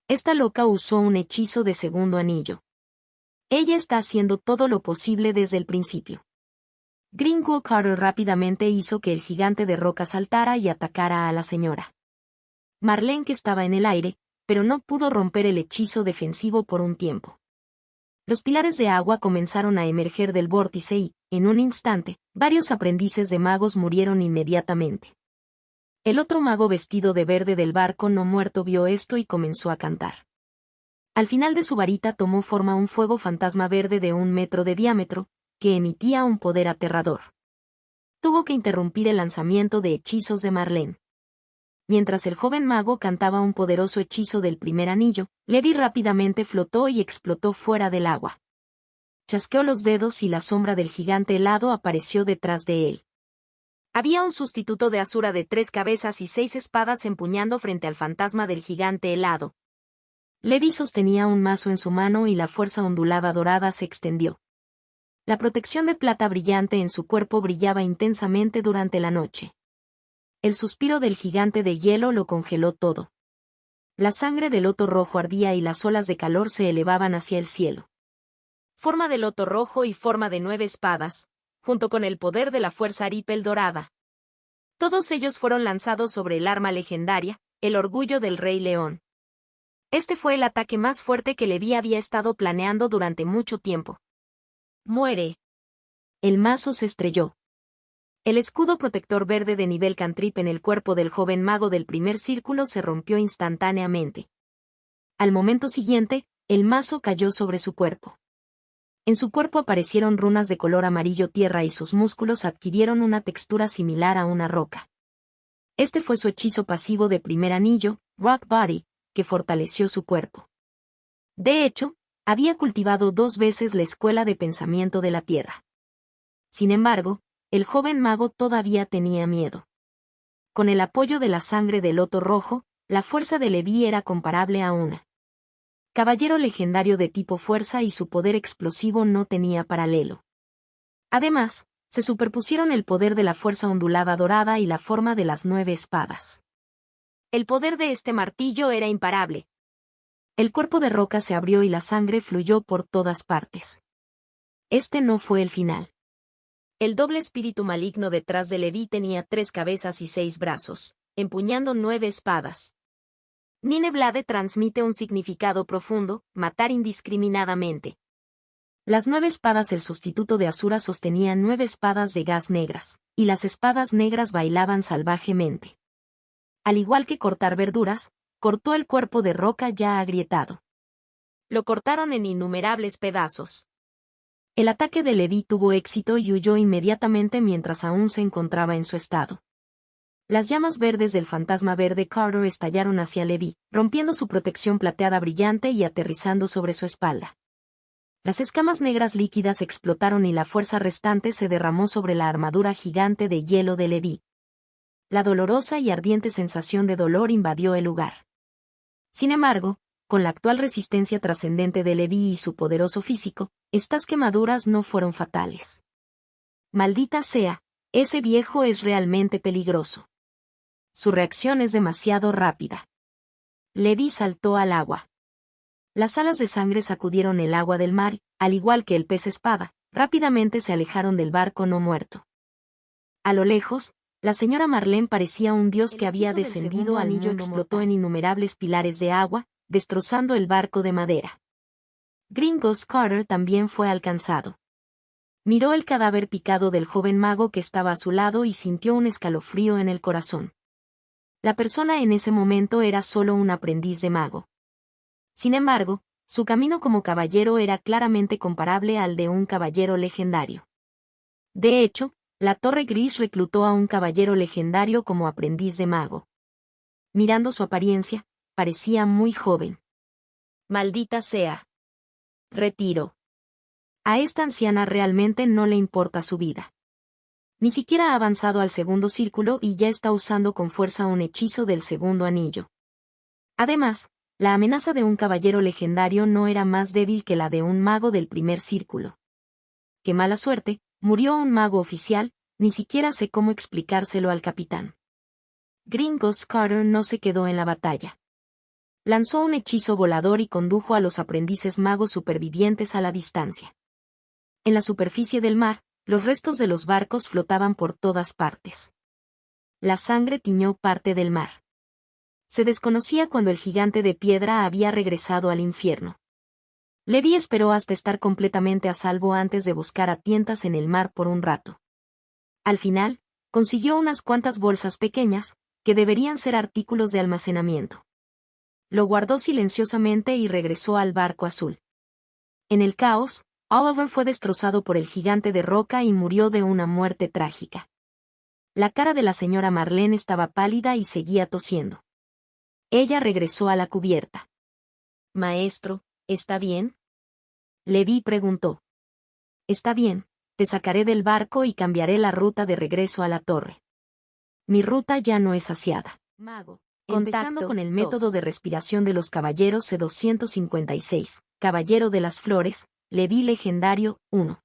[SPEAKER 1] Esta loca usó un hechizo de segundo anillo. Ella está haciendo todo lo posible desde el principio. Green Ghost Carter rápidamente hizo que el gigante de roca saltara y atacara a la señora Marlene, que estaba en el aire, pero no pudo romper el hechizo defensivo por un tiempo. Los pilares de agua comenzaron a emerger del vórtice y, en un instante, varios aprendices de magos murieron inmediatamente. El otro mago vestido de verde del barco no muerto vio esto y comenzó a cantar. Al final de su varita tomó forma un fuego fantasma verde de 1 metro de diámetro, que emitía un poder aterrador. Tuvo que interrumpir el lanzamiento de hechizos de Marlene. Mientras el joven mago cantaba un poderoso hechizo del primer anillo, Levi rápidamente flotó y explotó fuera del agua. Chasqueó los dedos y la sombra del gigante helado apareció detrás de él. Había un sustituto de Asura de 3 cabezas y 6 espadas empuñando frente al fantasma del gigante helado. Levi sostenía un mazo en su mano y la fuerza ondulada dorada se extendió. La protección de plata brillante en su cuerpo brillaba intensamente durante la noche. El suspiro del gigante de hielo lo congeló todo. La sangre del loto rojo ardía y las olas de calor se elevaban hacia el cielo. Forma de loto rojo y forma de 9 espadas, junto con el poder de la fuerza Aripel dorada. Todos ellos fueron lanzados sobre el arma legendaria, el orgullo del Rey León. Este fue el ataque más fuerte que Levi había estado planeando durante mucho tiempo. Muere. El mazo se estrelló. El escudo protector verde de nivel cantrip en el cuerpo del joven mago del primer círculo se rompió instantáneamente. Al momento siguiente, el mazo cayó sobre su cuerpo. En su cuerpo aparecieron runas de color amarillo tierra y sus músculos adquirieron una textura similar a una roca. Este fue su hechizo pasivo de primer anillo, Rock Body, que fortaleció su cuerpo. De hecho, había cultivado 2 veces la escuela de pensamiento de la tierra. Sin embargo, el joven mago todavía tenía miedo. Con el apoyo de la sangre del loto rojo, la fuerza de Levi era comparable a una caballero legendario de tipo fuerza y su poder explosivo no tenía paralelo. Además, se superpusieron el poder de la fuerza ondulada dorada y la forma de las 9 espadas. El poder de este martillo era imparable. El cuerpo de roca se abrió y la sangre fluyó por todas partes. Este no fue el final. El doble espíritu maligno detrás de Levi tenía 3 cabezas y 6 brazos, empuñando 9 espadas. Nineblade transmite un significado profundo, matar indiscriminadamente. Las 9 espadas el sustituto de Asura sostenían 9 espadas de gas negras, y las espadas negras bailaban salvajemente. Al igual que cortar verduras, cortó el cuerpo de roca ya agrietado. Lo cortaron en innumerables pedazos. El ataque de Levi tuvo éxito y huyó inmediatamente mientras aún se encontraba en su estado. Las llamas verdes del fantasma verde Carter estallaron hacia Levi, rompiendo su protección plateada brillante y aterrizando sobre su espalda. Las escamas negras líquidas explotaron y la fuerza restante se derramó sobre la armadura gigante de hielo de Levi. La dolorosa y ardiente sensación de dolor invadió el lugar. Sin embargo, con la actual resistencia trascendente de Levi y su poderoso físico, estas quemaduras no fueron fatales. Maldita sea, ese viejo es realmente peligroso. Su reacción es demasiado rápida. Levi saltó al agua. Las alas de sangre sacudieron el agua del mar, al igual que el pez espada, rápidamente se alejaron del barco no muerto. A lo lejos, la señora Marlene parecía un dios que había descendido al mundo. Explotó en innumerables pilares de agua, destrozando el barco de madera. Gringos Carter también fue alcanzado. Miró el cadáver picado del joven mago que estaba a su lado y sintió un escalofrío en el corazón. La persona en ese momento era solo un aprendiz de mago. Sin embargo, su camino como caballero era claramente comparable al de un caballero legendario. De hecho, la Torre Gris reclutó a un caballero legendario como aprendiz de mago. Mirando su apariencia, parecía muy joven. Maldita sea. Retiro. A esta anciana realmente no le importa su vida. Ni siquiera ha avanzado al segundo círculo y ya está usando con fuerza un hechizo del segundo anillo. Además, la amenaza de un caballero legendario no era más débil que la de un mago del primer círculo. ¡Qué mala suerte! Murió un mago oficial, ni siquiera sé cómo explicárselo al capitán. Gringos Carter no se quedó en la batalla. Lanzó un hechizo volador y condujo a los aprendices magos supervivientes a la distancia. En la superficie del mar, los restos de los barcos flotaban por todas partes. La sangre tiñó parte del mar. Se desconocía cuando el gigante de piedra había regresado al infierno. Levi esperó hasta estar completamente a salvo antes de buscar a tientas en el mar por un rato. Al final, consiguió unas cuantas bolsas pequeñas, que deberían ser artículos de almacenamiento. Lo guardó silenciosamente y regresó al barco azul. En el caos, Oliver fue destrozado por el gigante de roca y murió de una muerte trágica. La cara de la señora Marlene estaba pálida y seguía tosiendo. Ella regresó a la cubierta. «Maestro, ¿está bien?», Levi preguntó. «Está bien, te sacaré del barco y cambiaré la ruta de regreso a la torre. Mi ruta ya no es aseada. Mago, Empezando con el método de respiración de los caballeros C256, Caballero de las Flores, Leví legendario, 1.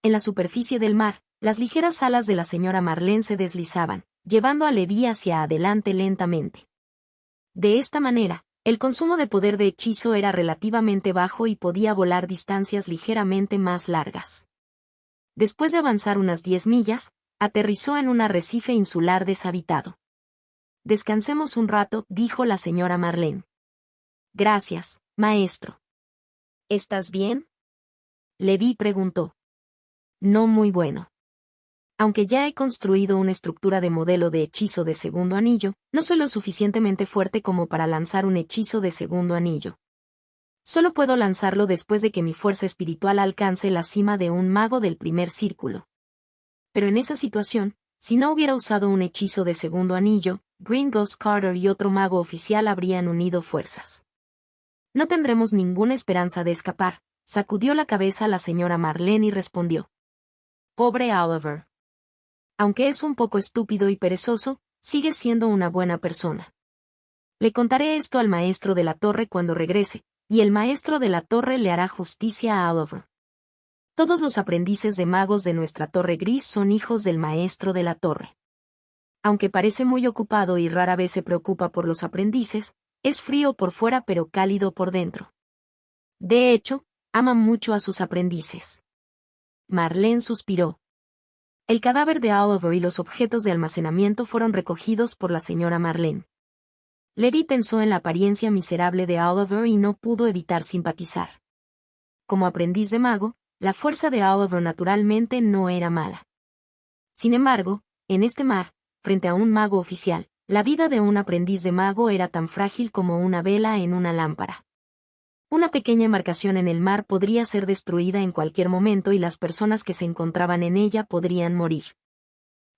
[SPEAKER 1] En la superficie del mar, las ligeras alas de la señora Marlene se deslizaban, llevando a Leví hacia adelante lentamente. De esta manera, el consumo de poder de hechizo era relativamente bajo y podía volar distancias ligeramente más largas. Después de avanzar unas 10 millas, aterrizó en un arrecife insular deshabitado. Descansemos un rato, dijo la señora Marlene. Gracias, maestro. ¿Estás bien? Leví preguntó. No muy bueno. Aunque ya he construido una estructura de modelo de hechizo de segundo anillo, no soy lo suficientemente fuerte como para lanzar un hechizo de segundo anillo. Solo puedo lanzarlo después de que mi fuerza espiritual alcance la cima de un mago del primer círculo. Pero en esa situación, si no hubiera usado un hechizo de segundo anillo, Green Ghost Carter y otro mago oficial habrían unido fuerzas. No tendremos ninguna esperanza de escapar, sacudió la cabeza la señora Marlene y respondió. Pobre Oliver. Aunque es un poco estúpido y perezoso, sigue siendo una buena persona. Le contaré esto al maestro de la torre cuando regrese, y el maestro de la torre le hará justicia a Oliver. Todos los aprendices de magos de nuestra torre gris son hijos del maestro de la torre. Aunque parece muy ocupado y rara vez se preocupa por los aprendices, es frío por fuera pero cálido por dentro. De hecho, ama mucho a sus aprendices. Marlene suspiró. El cadáver de Oliver y los objetos de almacenamiento fueron recogidos por la señora Marlene. Leví pensó en la apariencia miserable de Oliver y no pudo evitar simpatizar. Como aprendiz de mago, la fuerza de Oliver naturalmente no era mala. Sin embargo, en este mar, frente a un mago oficial, la vida de un aprendiz de mago era tan frágil como una vela en una lámpara. Una pequeña embarcación en el mar podría ser destruida en cualquier momento y las personas que se encontraban en ella podrían morir.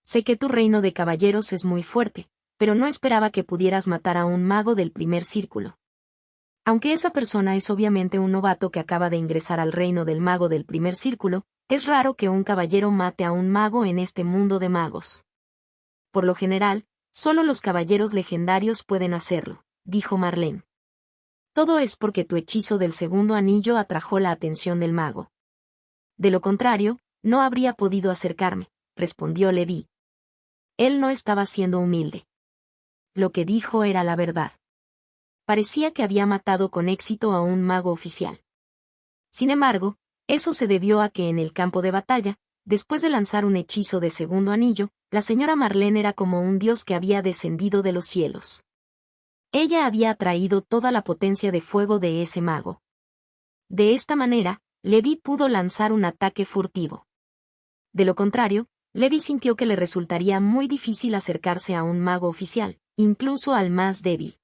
[SPEAKER 1] Sé que tu reino de caballeros es muy fuerte, pero no esperaba que pudieras matar a un mago del primer círculo. Aunque esa persona es obviamente un novato que acaba de ingresar al reino del mago del primer círculo, es raro que un caballero mate a un mago en este mundo de magos. Por lo general, solo los caballeros legendarios pueden hacerlo, dijo Marlene. Todo es porque tu hechizo del segundo anillo atrajo la atención del mago. De lo contrario, no habría podido acercarme, respondió Leví. Él no estaba siendo humilde. Lo que dijo era la verdad. Parecía que había matado con éxito a un mago oficial. Sin embargo, eso se debió a que en el campo de batalla, después de lanzar un hechizo de segundo anillo, la señora Marlene era como un dios que había descendido de los cielos. Ella había atraído toda la potencia de fuego de ese mago. De esta manera, Leví pudo lanzar un ataque furtivo. De lo contrario, Leví sintió que le resultaría muy difícil acercarse a un mago oficial, incluso al más débil.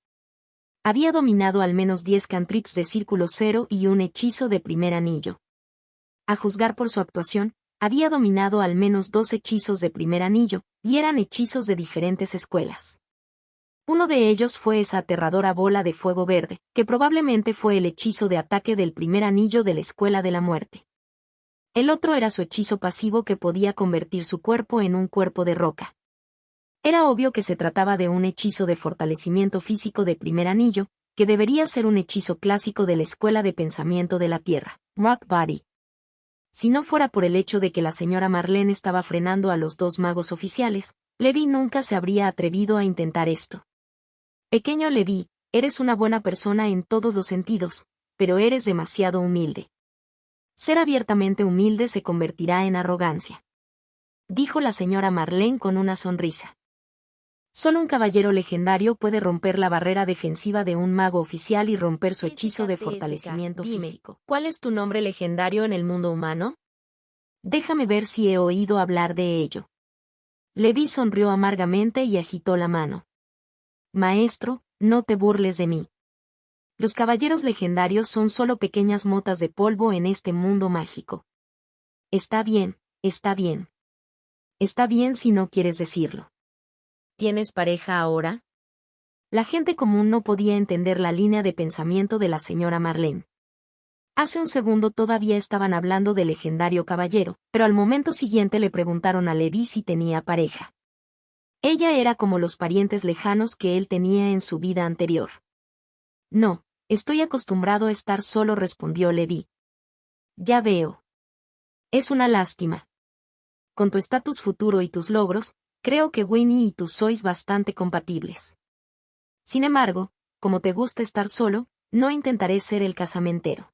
[SPEAKER 1] Había dominado al menos 10 cantrips de círculo cero y un hechizo de primer anillo. A juzgar por su actuación, había dominado al menos 2 hechizos de primer anillo, y eran hechizos de diferentes escuelas. Uno de ellos fue esa aterradora bola de fuego verde, que probablemente fue el hechizo de ataque del primer anillo de la Escuela de la Muerte. El otro era su hechizo pasivo que podía convertir su cuerpo en un cuerpo de roca. Era obvio que se trataba de un hechizo de fortalecimiento físico de primer anillo, que debería ser un hechizo clásico de la Escuela de Pensamiento de la Tierra, Rock Body. Si no fuera por el hecho de que la señora Marlene estaba frenando a los 2 magos oficiales, Leví nunca se habría atrevido a intentar esto. Pequeño Leví, eres una buena persona en todos los sentidos, pero eres demasiado humilde. Ser abiertamente humilde se convertirá en arrogancia. Dijo la señora Marlene con una sonrisa. Solo un caballero legendario puede romper la barrera defensiva de un mago oficial y romper su hechizo de fortalecimiento físico. ¿Cuál es tu nombre legendario en el mundo humano? Déjame ver si he oído hablar de ello. Leví sonrió amargamente y agitó la mano. Maestro, no te burles de mí. Los caballeros legendarios son solo pequeñas motas de polvo en este mundo mágico. Está bien, está bien. Está bien si no quieres decirlo. ¿Tienes pareja ahora? La gente común no podía entender la línea de pensamiento de la señora Marlene. Hace un segundo todavía estaban hablando del legendario caballero, pero al momento siguiente le preguntaron a Leví si tenía pareja. Ella era como los parientes lejanos que él tenía en su vida anterior. No, estoy acostumbrado a estar solo, respondió Levi. Ya veo. Es una lástima. Con tu estatus futuro y tus logros, creo que Winnie y tú sois bastante compatibles. Sin embargo, como te gusta estar solo, no intentaré ser el casamentero.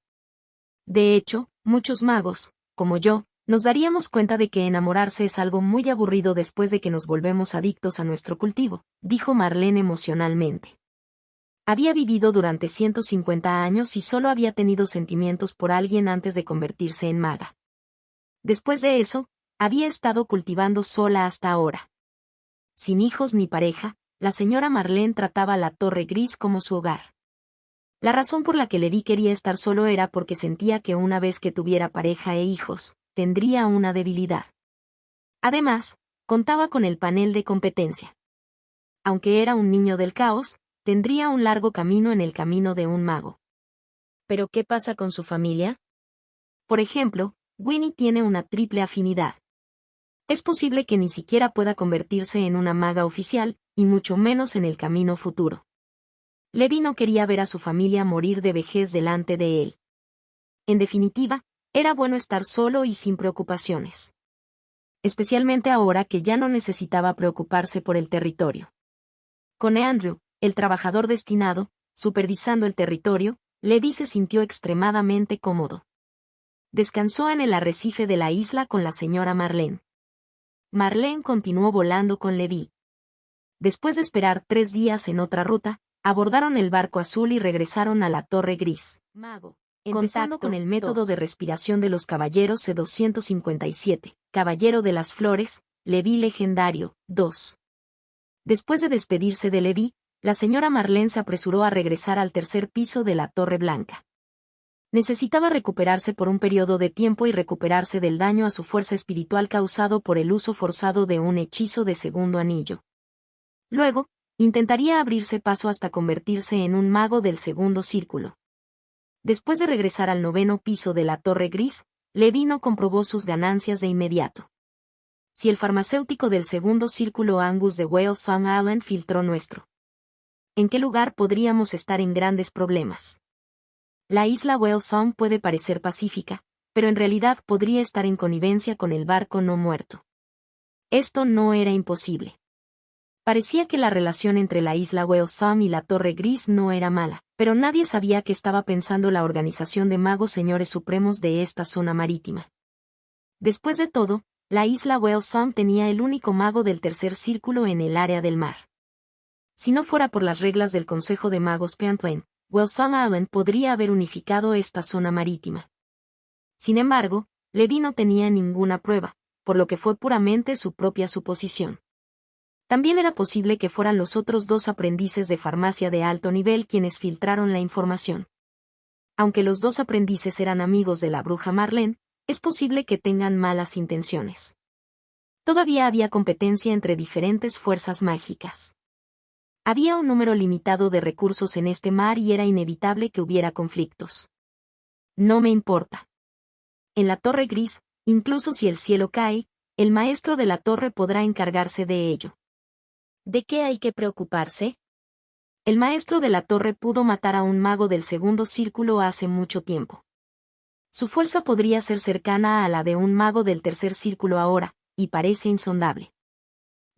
[SPEAKER 1] De hecho, muchos magos, como yo, nos daríamos cuenta de que enamorarse es algo muy aburrido después de que nos volvemos adictos a nuestro cultivo, dijo Marlene emocionalmente. Había vivido durante 150 años y solo había tenido sentimientos por alguien antes de convertirse en maga. Después de eso, había estado cultivando sola hasta ahora. Sin hijos ni pareja, la señora Marlene trataba la Torre Gris como su hogar. La razón por la que Levi quería estar solo era porque sentía que una vez que tuviera pareja e hijos, tendría una debilidad. Además, contaba con el panel de competencia. Aunque era un niño del caos, tendría un largo camino en el camino de un mago. ¿Pero qué pasa con su familia? Por ejemplo, Winnie tiene una triple afinidad. Es posible que ni siquiera pueda convertirse en una maga oficial, y mucho menos en el camino futuro. Levi no quería ver a su familia morir de vejez delante de él. En definitiva, era bueno estar solo y sin preocupaciones. Especialmente ahora que ya no necesitaba preocuparse por el territorio. Con Andrew, el trabajador destinado, supervisando el territorio, Levi se sintió extremadamente cómodo. Descansó en el arrecife de la isla con la señora Marlene. Marlene continuó volando con Levi. Después de esperar 3 días en otra ruta, abordaron el barco azul y regresaron a la Torre Gris. Mago. Empezando con el método de respiración de los caballeros C257, Caballero de las Flores, Levi legendario, 2. Después de despedirse de Levi, la señora Marlene se apresuró a regresar al tercer piso de la Torre Blanca. Necesitaba recuperarse por un periodo de tiempo y recuperarse del daño a su fuerza espiritual causado por el uso forzado de un hechizo de segundo anillo. Luego, intentaría abrirse paso hasta convertirse en un mago del segundo círculo. Después de regresar al 9º piso de la Torre Gris, Levi no comprobó sus ganancias de inmediato. Si el farmacéutico del segundo círculo Angus de Whale Song Island filtró nuestro. ¿En qué lugar podríamos estar en grandes problemas? La isla Whale Song puede parecer pacífica, pero en realidad podría estar en connivencia con el barco no muerto. Esto no era imposible. Parecía que la relación entre la isla Whale Song y la Torre Gris no era mala, pero nadie sabía qué estaba pensando la organización de magos señores supremos de esta zona marítima. Después de todo, la isla Whale Song tenía el único mago del tercer círculo en el área del mar. Si no fuera por las reglas del Consejo de Magos Penguin, Whale Song Island podría haber unificado esta zona marítima. Sin embargo, Levi no tenía ninguna prueba, por lo que fue puramente su propia suposición. También era posible que fueran los otros 2 aprendices de farmacia de alto nivel quienes filtraron la información. Aunque los 2 aprendices eran amigos de la bruja Marlene, es posible que tengan malas intenciones. Todavía había competencia entre diferentes fuerzas mágicas. Había un número limitado de recursos en este mar y era inevitable que hubiera conflictos. No me importa. En la Torre Gris, incluso si el cielo cae, el maestro de la torre podrá encargarse de ello. ¿De qué hay que preocuparse? El maestro de la torre pudo matar a un mago del segundo círculo hace mucho tiempo. Su fuerza podría ser cercana a la de un mago del tercer círculo ahora, y parece insondable.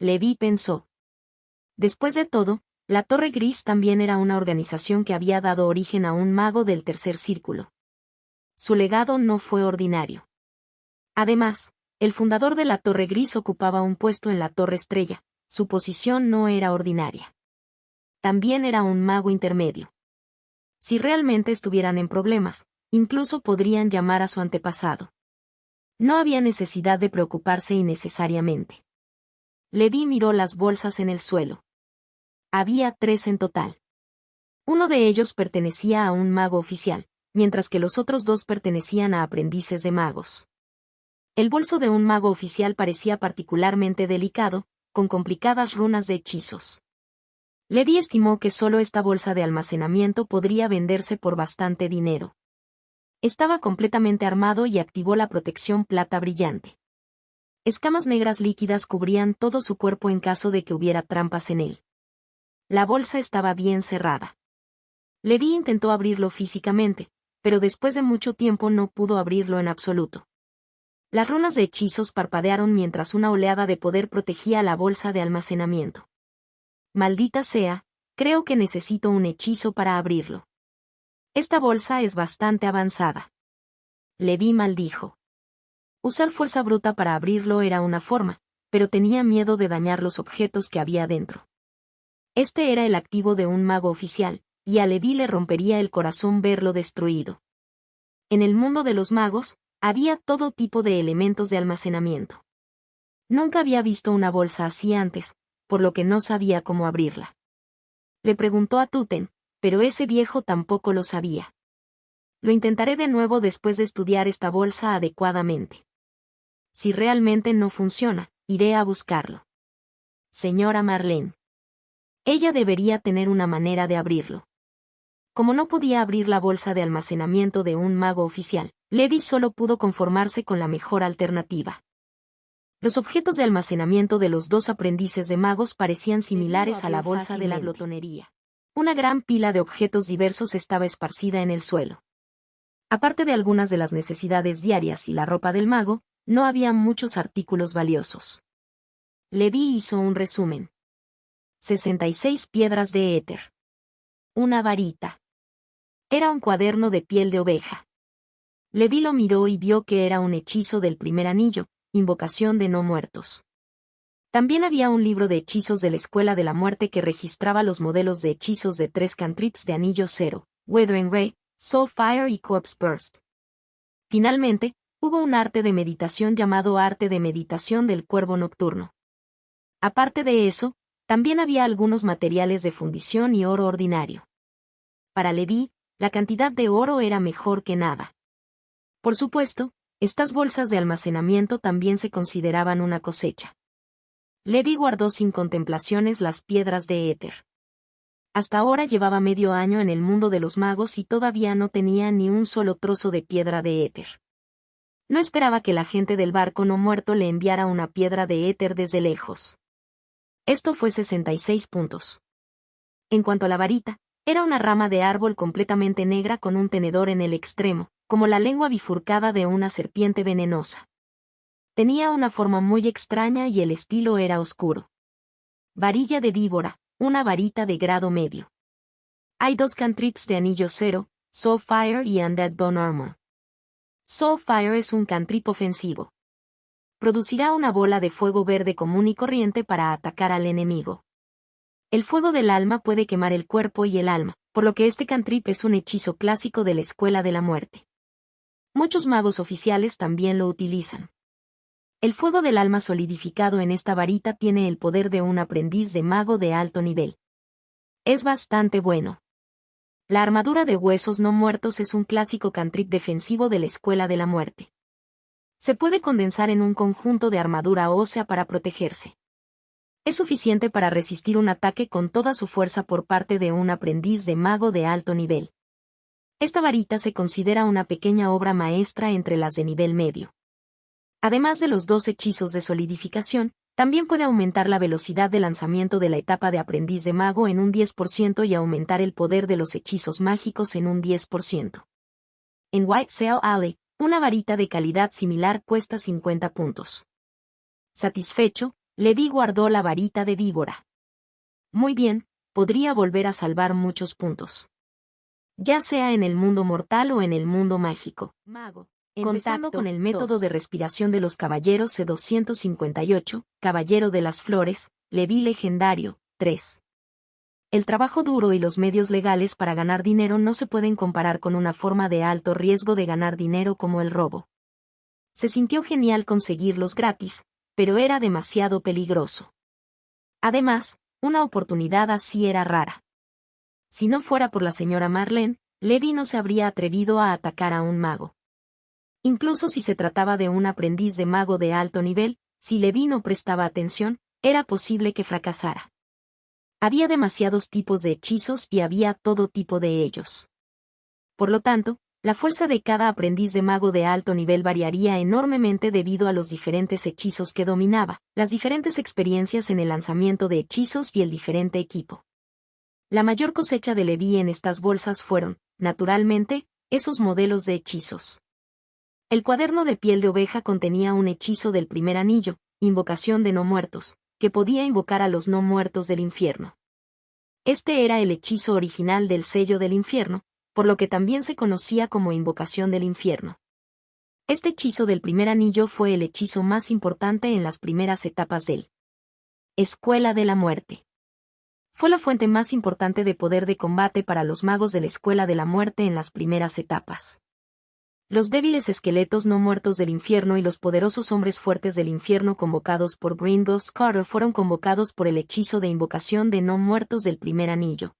[SPEAKER 1] Levi pensó. Después de todo, la Torre Gris también era una organización que había dado origen a un mago del tercer círculo. Su legado no fue ordinario. Además, el fundador de la Torre Gris ocupaba un puesto en la Torre Estrella. Su posición no era ordinaria. También era un mago intermedio. Si realmente estuvieran en problemas, incluso podrían llamar a su antepasado. No había necesidad de preocuparse innecesariamente. Levi miró las bolsas en el suelo. Había 3 en total. Uno de ellos pertenecía a un mago oficial, mientras que los otros 2 pertenecían a aprendices de magos. El bolso de un mago oficial parecía particularmente delicado, con complicadas runas de hechizos. Levi estimó que solo esta bolsa de almacenamiento podría venderse por bastante dinero. Estaba completamente armado y activó la protección plata brillante. Escamas negras líquidas cubrían todo su cuerpo en caso de que hubiera trampas en él. La bolsa estaba bien cerrada. Levi intentó abrirlo físicamente, pero después de mucho tiempo no pudo abrirlo en absoluto. Las runas de hechizos parpadearon mientras una oleada de poder protegía la bolsa de almacenamiento. Maldita sea, creo que necesito un hechizo para abrirlo. Esta bolsa es bastante avanzada. Levi maldijo. Usar fuerza bruta para abrirlo era una forma, pero tenía miedo de dañar los objetos que había dentro. Este era el activo de un mago oficial, y a Levi le rompería el corazón verlo destruido. En el mundo de los magos, había todo tipo de elementos de almacenamiento. Nunca había visto una bolsa así antes, por lo que no sabía cómo abrirla. Le preguntó a Tuten, pero ese viejo tampoco lo sabía. Lo intentaré de nuevo después de estudiar esta bolsa adecuadamente. Si realmente no funciona, iré a buscarlo. Señora Marlene. Ella debería tener una manera de abrirlo. Como no podía abrir la bolsa de almacenamiento de un mago oficial, Levi solo pudo conformarse con la mejor alternativa. Los objetos de almacenamiento de los dos aprendices de magos parecían similares a la bolsa de la glotonería. Una gran pila de objetos diversos estaba esparcida en el suelo. Aparte de algunas de las necesidades diarias y la ropa del mago, no había muchos artículos valiosos. Levi hizo un resumen. 66 piedras de éter. Una varita. Era un cuaderno de piel de oveja. Levi lo miró y vio que era un hechizo del primer anillo, invocación de no muertos. También había un libro de hechizos de la Escuela de la Muerte que registraba los modelos de hechizos de 3 cantrips de anillo 0, Weathering Ray, Soulfire y Corpse Burst. Finalmente, hubo un arte de meditación llamado Arte de Meditación del Cuervo Nocturno. Aparte de eso, también había algunos materiales de fundición y oro ordinario. Para Levi, la cantidad de oro era mejor que nada. Por supuesto, estas bolsas de almacenamiento también se consideraban una cosecha. Levi guardó sin contemplaciones las piedras de éter. Hasta ahora llevaba medio año en el mundo de los magos y todavía no tenía ni un solo trozo de piedra de éter. No esperaba que la gente del barco no muerto le enviara una piedra de éter desde lejos. Esto fue 66 puntos. En cuanto a la varita, era una rama de árbol completamente negra con un tenedor en el extremo, como la lengua bifurcada de una serpiente venenosa. Tenía una forma muy extraña y el estilo era oscuro. Varilla de víbora, una varita de grado medio. Hay 2 cantrips de anillo 0, Soulfire y Undead Bone Armor. Soulfire es un cantrip ofensivo. Producirá una bola de fuego verde común y corriente para atacar al enemigo. El fuego del alma puede quemar el cuerpo y el alma, por lo que este cantrip es un hechizo clásico de la Escuela de la Muerte. Muchos magos oficiales también lo utilizan. El fuego del alma solidificado en esta varita tiene el poder de un aprendiz de mago de alto nivel. Es bastante bueno. La armadura de huesos no muertos es un clásico cantrip defensivo de la Escuela de la Muerte. Se puede condensar en un conjunto de armadura ósea para protegerse. Es suficiente para resistir un ataque con toda su fuerza por parte de un aprendiz de mago de alto nivel. Esta varita se considera una pequeña obra maestra entre las de nivel medio. Además de los 2 hechizos de solidificación, también puede aumentar la velocidad de lanzamiento de la etapa de aprendiz de mago en un 10% y aumentar el poder de los hechizos mágicos en un 10%. En White Sail Alley, una varita de calidad similar cuesta 50 puntos. Satisfecho, Levi guardó la varita de víbora. Muy bien, podría volver a salvar muchos puntos. Ya sea en el mundo mortal o en el mundo mágico. Mago. Contando con el método de respiración de los caballeros C258, Caballero de las Flores, Levi legendario, 3. El trabajo duro y los medios legales para ganar dinero no se pueden comparar con una forma de alto riesgo de ganar dinero como el robo. Se sintió genial conseguirlos gratis, pero era demasiado peligroso. Además, una oportunidad así era rara. Si no fuera por la señora Marlene, Levi no se habría atrevido a atacar a un mago. Incluso si se trataba de un aprendiz de mago de alto nivel, si Levi no prestaba atención, era posible que fracasara. Había demasiados tipos de hechizos y había todo tipo de ellos. Por lo tanto, La fuerza de cada aprendiz de mago de alto nivel variaría enormemente debido a los diferentes hechizos que dominaba, las diferentes experiencias en el lanzamiento de hechizos y el diferente equipo. La mayor cosecha de Levi en estas bolsas fueron, naturalmente, esos modelos de hechizos. El cuaderno de piel de oveja contenía un hechizo del primer anillo, invocación de no muertos, que podía invocar a los no muertos del infierno. Este era el hechizo original del sello del infierno, por lo que también se conocía como invocación del infierno. Este hechizo del primer anillo fue el hechizo más importante en las primeras etapas del Escuela de la Muerte. Fue la fuente más importante de poder de combate para los magos de la Escuela de la Muerte en las primeras etapas. Los débiles esqueletos no muertos del infierno y los poderosos hombres fuertes del infierno convocados por Gringotts Carter fueron convocados por el hechizo de invocación de no muertos del primer anillo.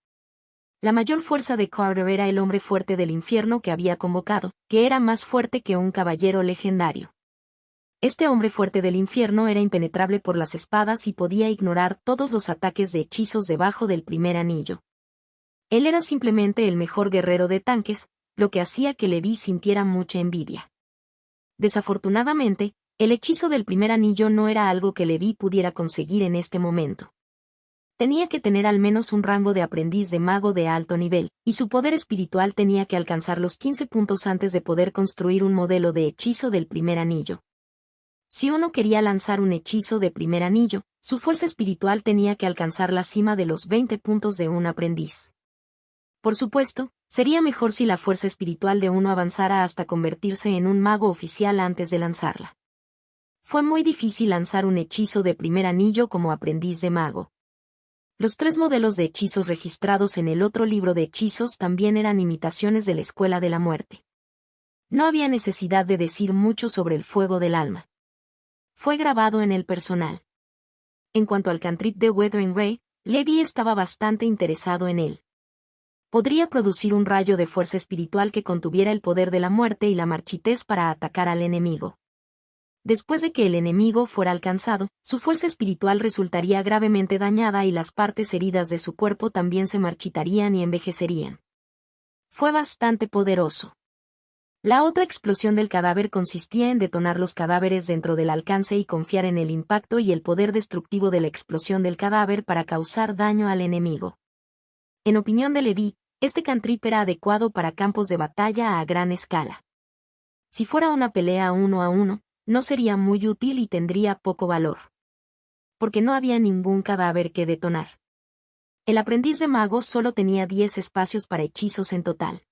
[SPEAKER 1] La mayor fuerza de Carter era el hombre fuerte del infierno que había convocado, que era más fuerte que un caballero legendario. Este hombre fuerte del infierno era impenetrable por las espadas y podía ignorar todos los ataques de hechizos debajo del primer anillo. Él era simplemente el mejor guerrero de tanques, lo que hacía que Levi sintiera mucha envidia. Desafortunadamente, el hechizo del primer anillo no era algo que Levi pudiera conseguir en este momento. Tenía que tener al menos un rango de aprendiz de mago de alto nivel, y su poder espiritual tenía que alcanzar los 15 puntos antes de poder construir un modelo de hechizo del primer anillo. Si uno quería lanzar un hechizo de primer anillo, su fuerza espiritual tenía que alcanzar la cima de los 20 puntos de un aprendiz. Por supuesto, sería mejor si la fuerza espiritual de uno avanzara hasta convertirse en un mago oficial antes de lanzarla. Fue muy difícil lanzar un hechizo de primer anillo como aprendiz de mago. Los 3 modelos de hechizos registrados en el otro libro de hechizos también eran imitaciones de la Escuela de la Muerte. No había necesidad de decir mucho sobre el fuego del alma. Fue grabado en el personal. En cuanto al cantrip de Weathering Ray, Levi estaba bastante interesado en él. Podría producir un rayo de fuerza espiritual que contuviera el poder de la muerte y la marchitez para atacar al enemigo. Después de que el enemigo fuera alcanzado, su fuerza espiritual resultaría gravemente dañada y las partes heridas de su cuerpo también se marchitarían y envejecerían. Fue bastante poderoso. La otra explosión del cadáver consistía en detonar los cadáveres dentro del alcance y confiar en el impacto y el poder destructivo de la explosión del cadáver para causar daño al enemigo. En opinión de Levi, este cantrip era adecuado para campos de batalla a gran escala. Si fuera una pelea 1 a 1, no sería muy útil y tendría poco valor. Porque no había ningún cadáver que detonar. El aprendiz de mago solo tenía 10 espacios para hechizos en total.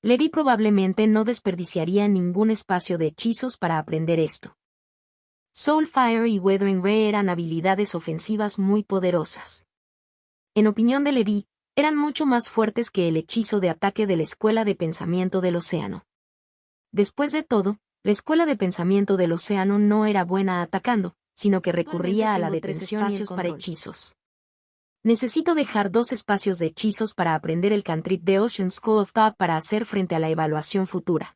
[SPEAKER 1] Levi probablemente no desperdiciaría ningún espacio de hechizos para aprender esto. Soulfire y Weathering Ray eran habilidades ofensivas muy poderosas. En opinión de Levi, eran mucho más fuertes que el hechizo de ataque de la Escuela de Pensamiento del Océano. Después de todo, la Escuela de Pensamiento del Océano no era buena atacando, sino que recurría a la detención y el control. Para hechizos. Necesito dejar 2 espacios de hechizos para aprender el cantrip de Ocean School of Thought para hacer frente a la evaluación futura.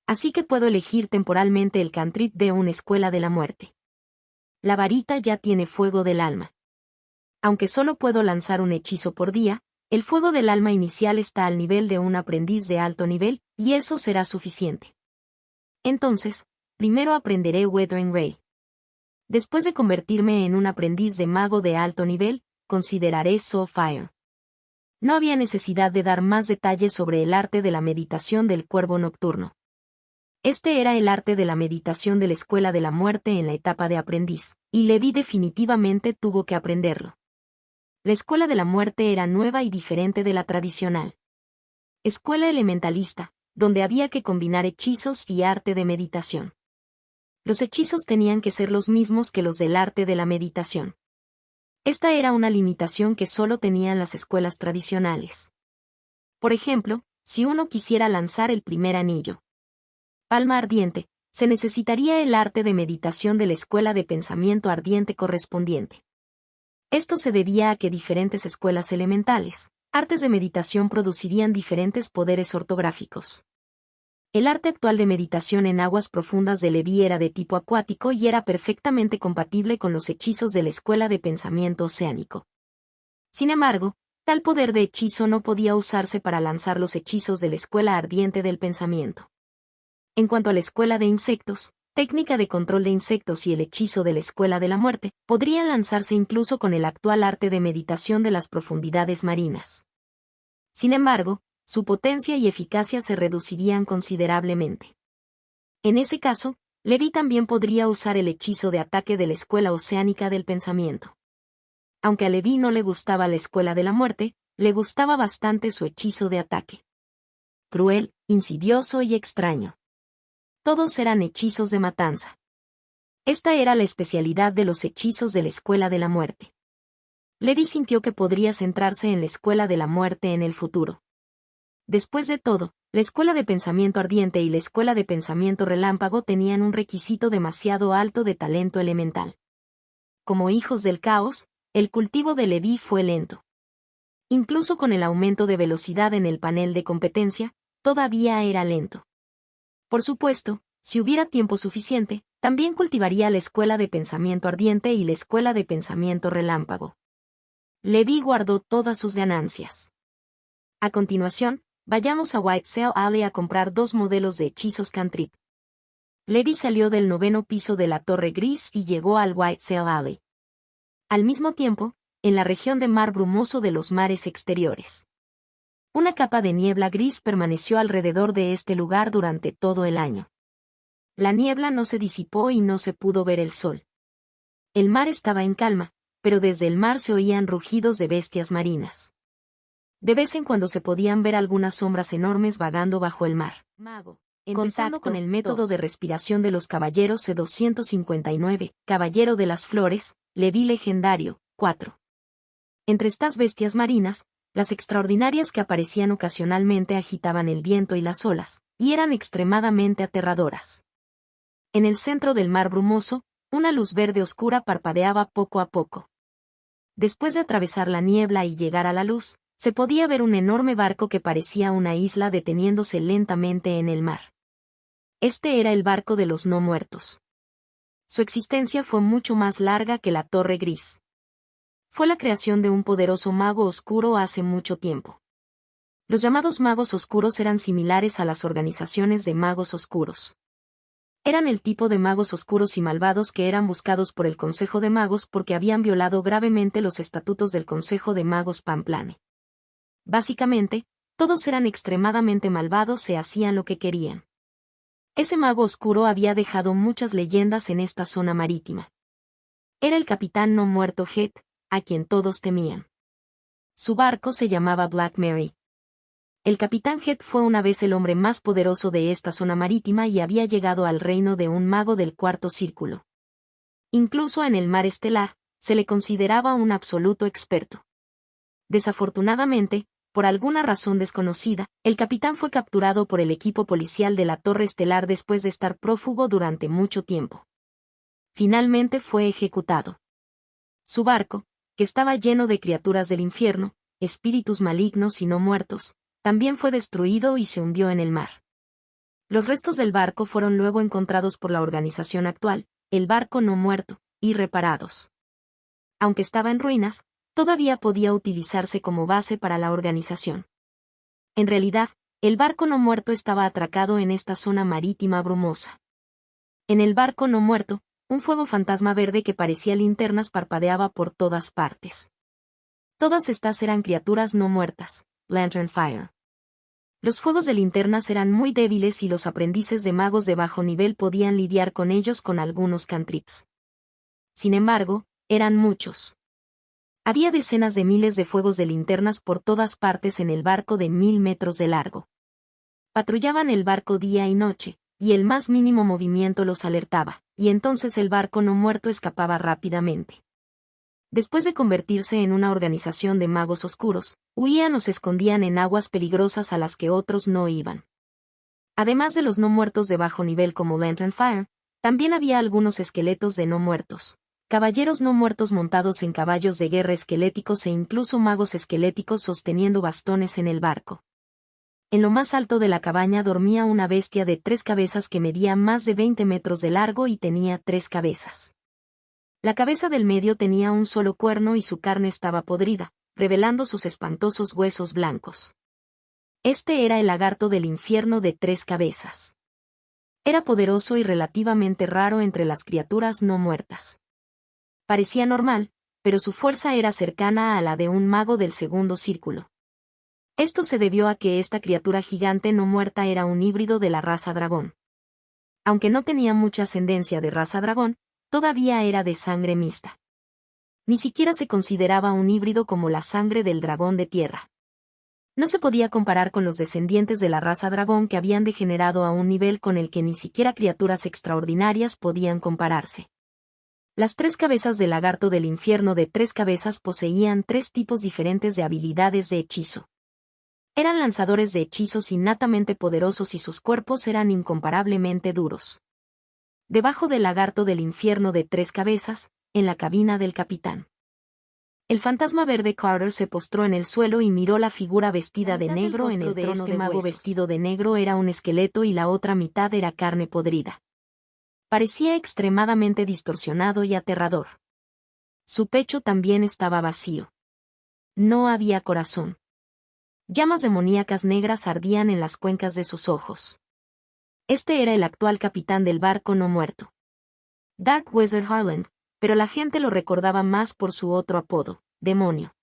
[SPEAKER 1] Así que puedo elegir temporalmente el cantrip de una Escuela de la Muerte. La varita ya tiene fuego del alma. Aunque solo puedo lanzar un hechizo por día, el fuego del alma inicial está al nivel de un aprendiz de alto nivel, y eso será suficiente. Entonces, primero aprenderé Weathering Ray. Después de convertirme en un aprendiz de mago de alto nivel, consideraré Soulfire. No había necesidad de dar más detalles sobre el arte de la meditación del cuervo nocturno. Este era el arte de la meditación de la Escuela de la Muerte en la etapa de aprendiz, y Levi definitivamente tuvo que aprenderlo. La Escuela de la Muerte era nueva y diferente de la tradicional. Escuela elementalista, donde había que combinar hechizos y arte de meditación. Los hechizos tenían que ser los mismos que los del arte de la meditación. Esta era una limitación que solo tenían las escuelas tradicionales. Por ejemplo, si uno quisiera lanzar el primer anillo, palma ardiente, se necesitaría el arte de meditación de la escuela de pensamiento ardiente correspondiente. Esto se debía a que diferentes escuelas elementales, artes de meditación producirían diferentes poderes ortográficos. El arte actual de meditación en aguas profundas de Levi era de tipo acuático y era perfectamente compatible con los hechizos de la escuela de pensamiento oceánico. Sin embargo, Tal poder de hechizo no podía usarse para lanzar los hechizos de la escuela ardiente del pensamiento. En cuanto a la escuela de insectos, técnica de control de insectos y el hechizo de la escuela de la muerte, podrían lanzarse incluso con el actual arte de meditación de las profundidades marinas. Sin embargo, su potencia y eficacia se reducirían considerablemente. En ese caso, Levi también podría usar el hechizo de ataque de la escuela oceánica del pensamiento. Aunque a Levi no le gustaba la escuela de la muerte, le gustaba bastante su hechizo de ataque. Cruel, insidioso y extraño. Todos eran hechizos de matanza. Esta era la especialidad de los hechizos de la escuela de la muerte. Levi sintió que podría centrarse en la escuela de la muerte en el futuro. Después de todo, la escuela de pensamiento ardiente y la escuela de pensamiento relámpago tenían un requisito demasiado alto de talento elemental. Como hijos del caos, el cultivo de Levi fue lento. Incluso con el aumento de velocidad en el panel de competencia, todavía era lento. Por supuesto, si hubiera tiempo suficiente, también cultivaría la escuela de pensamiento ardiente y la escuela de pensamiento relámpago. Levi guardó todas sus ganancias. A continuación, vayamos a Whiteshell Alley a comprar 2 modelos de hechizos cantrip. Levi salió del 9º piso de la Torre Gris y llegó al Whiteshell Alley. Al mismo tiempo, en la región de mar brumoso de los mares exteriores. Una capa de niebla gris permaneció alrededor de este lugar durante todo el año. La niebla no se disipó y no se pudo ver el sol. El mar estaba en calma, pero desde el mar se oían rugidos de bestias marinas. De vez en cuando se podían ver algunas sombras enormes vagando bajo el mar. Mago. Contando con el método de respiración de los caballeros C259, Caballero de las Flores, Levi legendario, 4. Entre estas bestias marinas, las extraordinarias que aparecían ocasionalmente agitaban el viento y las olas, y eran extremadamente aterradoras. En el centro del mar brumoso, una luz verde oscura parpadeaba poco a poco. Después de atravesar la niebla y llegar a la luz, se podía ver un enorme barco que parecía una isla deteniéndose lentamente en el mar. Este era el barco de los no muertos. Su existencia fue mucho más larga que la Torre Gris. Fue la creación de un poderoso mago oscuro hace mucho tiempo. Los llamados magos oscuros eran similares a las organizaciones de magos oscuros. Eran el tipo de magos oscuros y malvados que eran buscados por el Consejo de Magos porque habían violado gravemente los estatutos del Consejo de Magos Pamplane. Básicamente, todos eran extremadamente malvados e hacían lo que querían. Ese mago oscuro había dejado muchas leyendas en esta zona marítima. Era el capitán no muerto Head, a quien todos temían. Su barco se llamaba Black Mary. El capitán Head fue una vez el hombre más poderoso de esta zona marítima y había llegado al reino de un mago del cuarto círculo. Incluso en el mar estelar, se le consideraba un absoluto experto. Desafortunadamente, por alguna razón desconocida, el capitán fue capturado por el equipo policial de la Torre Estelar después de estar prófugo durante mucho tiempo. Finalmente fue ejecutado. Su barco, que estaba lleno de criaturas del infierno, espíritus malignos y no muertos, también fue destruido y se hundió en el mar. Los restos del barco fueron luego encontrados por la organización actual, el barco no muerto, y reparados. Aunque estaba en ruinas, todavía podía utilizarse como base para la organización. En realidad, el barco no muerto estaba atracado en esta zona marítima brumosa. En el barco no muerto, un fuego fantasma verde que parecía linternas parpadeaba por todas partes. Todas estas eran criaturas no muertas, Lantern Fire. Los fuegos de linternas eran muy débiles y los aprendices de magos de bajo nivel podían lidiar con ellos con algunos cantrips. Sin embargo, eran muchos. Había decenas de miles de fuegos de linternas por todas partes en el barco de 1000 metros de largo. Patrullaban el barco día y noche, y el más mínimo movimiento los alertaba, y entonces el barco no muerto escapaba rápidamente. Después de convertirse en una organización de magos oscuros, huían o se escondían en aguas peligrosas a las que otros no iban. Además de los no muertos de bajo nivel como Lantern Fire, también había algunos esqueletos de no muertos. Caballeros no muertos montados en caballos de guerra esqueléticos e incluso magos esqueléticos sosteniendo bastones en el barco. En lo más alto de la cabaña dormía una bestia de 3 cabezas que medía más de 20 metros de largo y tenía 3 cabezas. La cabeza del medio tenía un solo cuerno y su carne estaba podrida, revelando sus espantosos huesos blancos. Este era el lagarto del infierno de 3 cabezas. Era poderoso y relativamente raro entre las criaturas no muertas. Parecía normal, pero su fuerza era cercana a la de un mago del segundo círculo. Esto se debió a que esta criatura gigante no muerta era un híbrido de la raza dragón. Aunque no tenía mucha ascendencia de raza dragón, todavía era de sangre mixta. Ni siquiera se consideraba un híbrido como la sangre del dragón de tierra. No se podía comparar con los descendientes de la raza dragón que habían degenerado a un nivel con el que ni siquiera criaturas extraordinarias podían compararse. Las 3 cabezas del lagarto del infierno de 3 cabezas poseían 3 tipos diferentes de habilidades de hechizo. Eran lanzadores de hechizos innatamente poderosos y sus cuerpos eran incomparablemente duros. Debajo del lagarto del infierno de 3 cabezas, en la cabina del capitán. El fantasma verde Carter se postró en el suelo y miró la figura vestida de negro en el trono de mago vestido de negro era un esqueleto y la otra mitad era carne podrida. Parecía extremadamente distorsionado y aterrador. Su pecho también estaba vacío. No había corazón. Llamas demoníacas negras ardían en las cuencas de sus ojos. Este era el actual capitán del barco no muerto. Dark Wizard Harland, pero la gente lo recordaba más por su otro apodo, Demonio.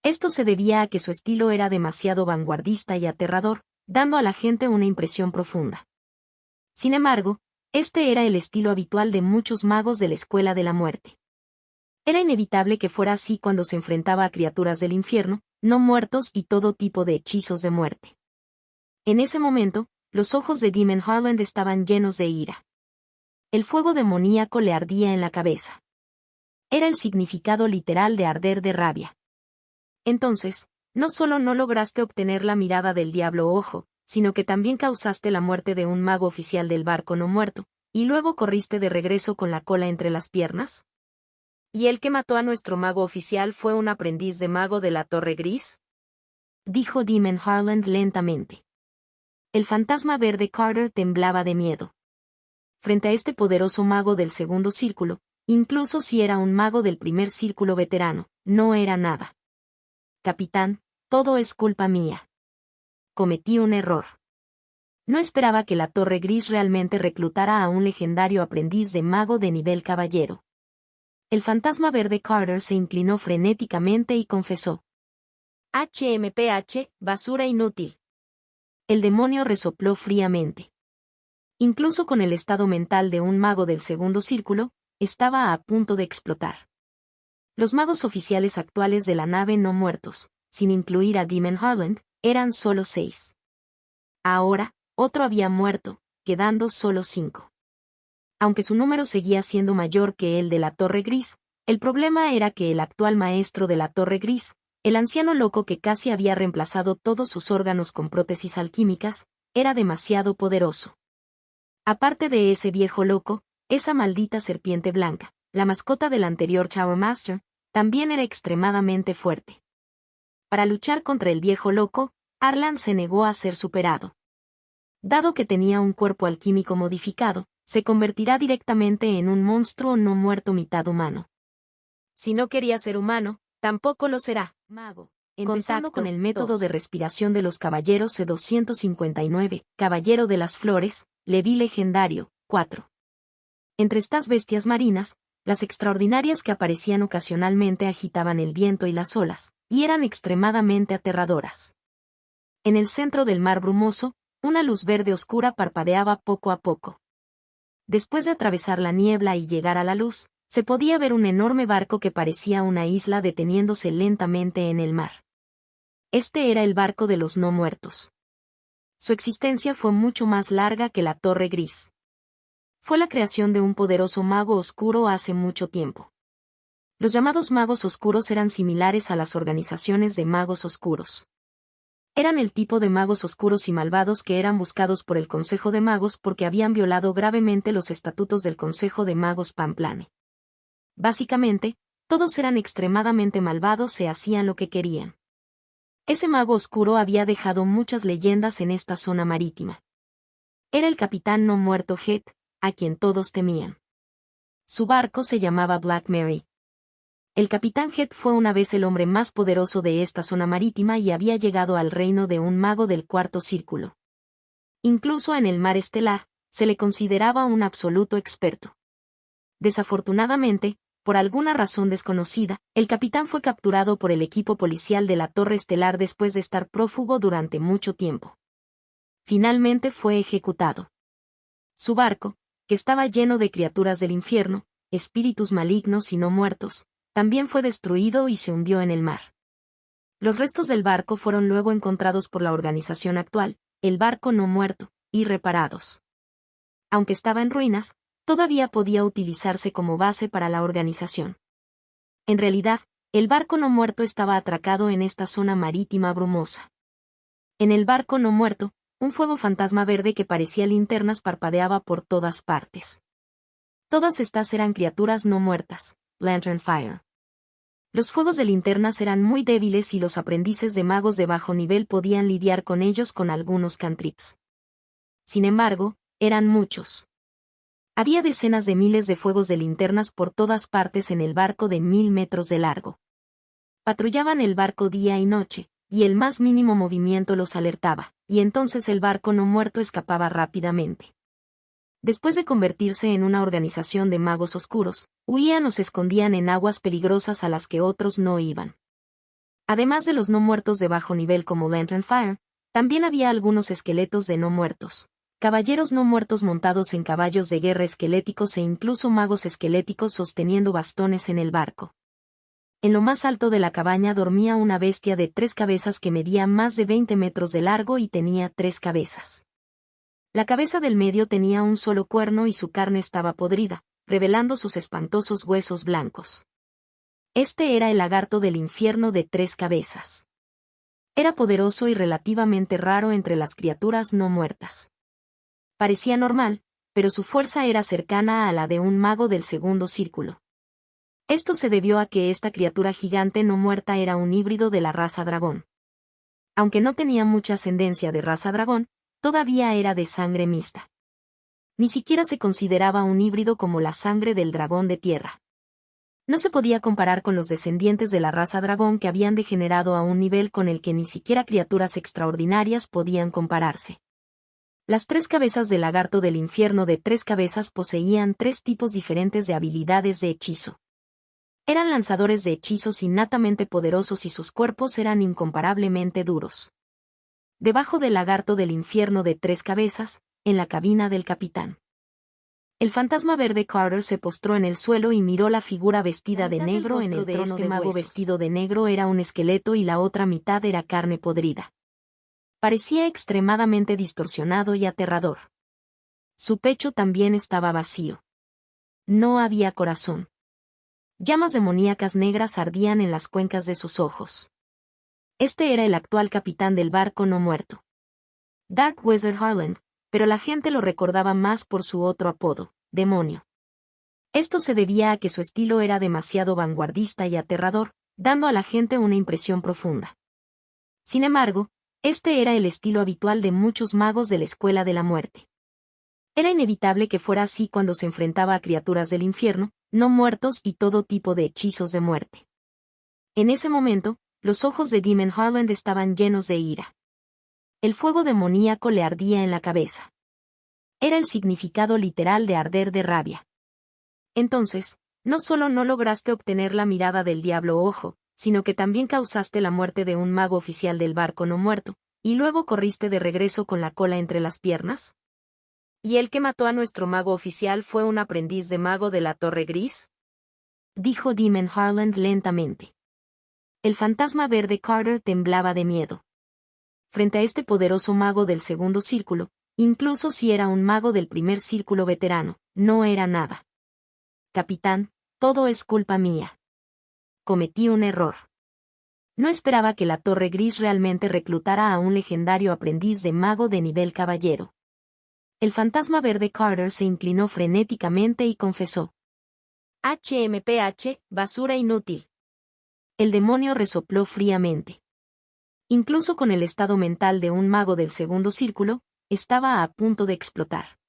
[SPEAKER 1] Esto se debía a que su estilo era demasiado vanguardista y aterrador, dando a la gente una impresión profunda. Sin embargo, este era el estilo habitual de muchos magos de la Escuela de la Muerte. Era inevitable que fuera así cuando se enfrentaba a criaturas del infierno, no muertos y todo tipo de hechizos de muerte. En ese momento, los ojos de Demon Harland estaban llenos de ira. El fuego demoníaco le ardía en la cabeza. Era el significado literal de arder de rabia. Entonces, no solo no lograste obtener la mirada del diablo ojo, sino que también causaste la muerte de un mago oficial del barco no muerto, y luego corriste de regreso con la cola entre las piernas. ¿Y el que mató a nuestro mago oficial fue un aprendiz de mago de la Torre Gris? Dijo Demon Harland lentamente. El fantasma verde Carter temblaba de miedo. Frente a este poderoso mago del segundo círculo, incluso si era un mago del primer círculo veterano, no era nada. Capitán, todo es culpa mía. Cometí un error. No esperaba que la Torre Gris realmente reclutara a un legendario aprendiz de mago de nivel caballero. El fantasma verde Carter se inclinó frenéticamente y confesó. HMPH, basura inútil. El demonio resopló fríamente. Incluso con el estado mental de un mago del segundo círculo, estaba a punto de explotar. Los magos oficiales actuales de la nave no muertos, sin incluir a Demon Harland, eran solo 6. Ahora, otro había muerto, quedando solo 5. Aunque su número seguía siendo mayor que el de la Torre Gris, el problema era que el actual maestro de la Torre Gris, el anciano loco que casi había reemplazado todos sus órganos con prótesis alquímicas, era demasiado poderoso. Aparte de ese viejo loco, esa maldita serpiente blanca, la mascota del anterior Tower Master, también era extremadamente fuerte. Para luchar contra el viejo loco, Harland se negó a ser superado. Dado que tenía un cuerpo alquímico modificado, se convertirá directamente en un monstruo no muerto mitad humano. Si no quería ser humano, tampoco lo será, mago. Empezando con el método de respiración de los caballeros C259, Caballero de las Flores, Leví legendario, 4. Entre estas bestias marinas, las extraordinarias que aparecían ocasionalmente agitaban el viento y las olas, y eran extremadamente aterradoras. En el centro del mar brumoso, una luz verde oscura parpadeaba poco a poco. Después de atravesar la niebla y llegar a la luz, se podía ver un enorme barco que parecía una isla deteniéndose lentamente en el mar. Este era el barco de los no muertos. Su existencia fue mucho más larga que la Torre Gris. Fue la creación de un poderoso mago oscuro hace mucho tiempo. Los llamados magos oscuros eran similares a las organizaciones de magos oscuros. Eran el tipo de magos oscuros y malvados que eran buscados por el Consejo de Magos porque habían violado gravemente los estatutos del Consejo de Magos Pamplane. Básicamente, todos eran extremadamente malvados e hacían lo que querían. Ese mago oscuro había dejado muchas leyendas en esta zona marítima. Era el capitán no muerto Het, a quien todos temían. Su barco se llamaba Black Mary. El Capitán Head fue una vez el hombre más poderoso de esta zona marítima y había llegado al reino de un mago del cuarto círculo. Incluso en el mar estelar, se le consideraba un absoluto experto. Desafortunadamente, por alguna razón desconocida, el capitán fue capturado por el equipo policial de la Torre Estelar después de estar prófugo durante mucho tiempo. Finalmente fue ejecutado. Su barco, que estaba lleno de criaturas del infierno, espíritus malignos y no muertos, también fue destruido y se hundió en el mar. Los restos del barco fueron luego encontrados por la organización actual, el barco no muerto, y reparados. Aunque estaba en ruinas, todavía podía utilizarse como base para la organización. En realidad, el barco no muerto estaba atracado en esta zona marítima brumosa. En el barco no muerto, un fuego fantasma verde que parecía linternas parpadeaba por todas partes. Todas estas eran criaturas no muertas, Lantern Fire. Los fuegos de linternas eran muy débiles y los aprendices de magos de bajo nivel podían lidiar con ellos con algunos cantrips. Sin embargo, eran muchos. Había decenas de miles de fuegos de linternas por todas partes en el barco de 1000 metros de largo. Patrullaban el barco día y noche, y el más mínimo movimiento los alertaba, y entonces el barco no muerto escapaba rápidamente. Después de convertirse en una organización de magos oscuros, huían o se escondían en aguas peligrosas a las que otros no iban. Además de los no muertos de bajo nivel como Lantern Fire, también había algunos esqueletos de no muertos, caballeros no muertos montados en caballos de guerra esqueléticos e incluso magos esqueléticos sosteniendo bastones en el barco. En lo más alto de la cabaña dormía una bestia de 3 cabezas que medía más de 20 metros de largo y tenía 3 cabezas. La cabeza del medio tenía un solo cuerno y su carne estaba podrida, revelando sus espantosos huesos blancos. Este era el lagarto del infierno de 3 cabezas. Era poderoso y relativamente raro entre las criaturas no muertas. Parecía normal, pero su fuerza era cercana a la de un mago del segundo círculo. Esto se debió a que esta criatura gigante no muerta era un híbrido de la raza dragón. Aunque no tenía mucha ascendencia de raza dragón, todavía era de sangre mixta. Ni siquiera se consideraba un híbrido como la sangre del dragón de tierra. No se podía comparar con los descendientes de la raza dragón que habían degenerado a un nivel con el que ni siquiera criaturas extraordinarias podían compararse. Las 3 cabezas del lagarto del infierno de 3 cabezas poseían 3 tipos diferentes de habilidades de hechizo. Eran lanzadores de hechizos innatamente poderosos y sus cuerpos eran incomparablemente duros. Debajo del lagarto del infierno de 3 cabezas, en la cabina del capitán. El fantasma verde Carter se postró en el suelo y miró la figura vestida de negro en el trono de mago vestido de negro era un esqueleto y la otra mitad era carne podrida. Parecía extremadamente distorsionado y aterrador. Su pecho también estaba vacío. No había corazón. Llamas demoníacas negras ardían en las cuencas de sus ojos. Este era el actual capitán del barco no muerto. Dark Wizard Harland, pero la gente lo recordaba más por su otro apodo, Demonio. Esto se debía a que su estilo era demasiado vanguardista y aterrador, dando a la gente una impresión profunda. Sin embargo, este era el estilo habitual de muchos magos de la Escuela de la Muerte. Era inevitable que fuera así cuando se enfrentaba a criaturas del infierno, no muertos y todo tipo de hechizos de muerte. En ese momento, los ojos de Demon Harland estaban llenos de ira. El fuego demoníaco le ardía en la cabeza. Era el significado literal de arder de rabia. Entonces, no solo no lograste obtener la mirada del diablo ojo, sino que también causaste la muerte de un mago oficial del barco no muerto, y luego corriste de regreso con la cola entre las piernas. ¿Y el que mató a nuestro mago oficial fue un aprendiz de mago de la Torre Gris? Dijo Demon Harland lentamente. El fantasma verde Carter temblaba de miedo. Frente a este poderoso mago del segundo círculo, incluso si era un mago del primer círculo veterano, no era nada. Capitán, todo es culpa mía. Cometí un error. No esperaba que la Torre Gris realmente reclutara a un legendario aprendiz de mago de nivel caballero. El fantasma verde Carter se inclinó frenéticamente y confesó. HMPH, basura inútil. El demonio resopló fríamente. Incluso con el estado mental de un mago del segundo círculo, estaba a punto de explotar.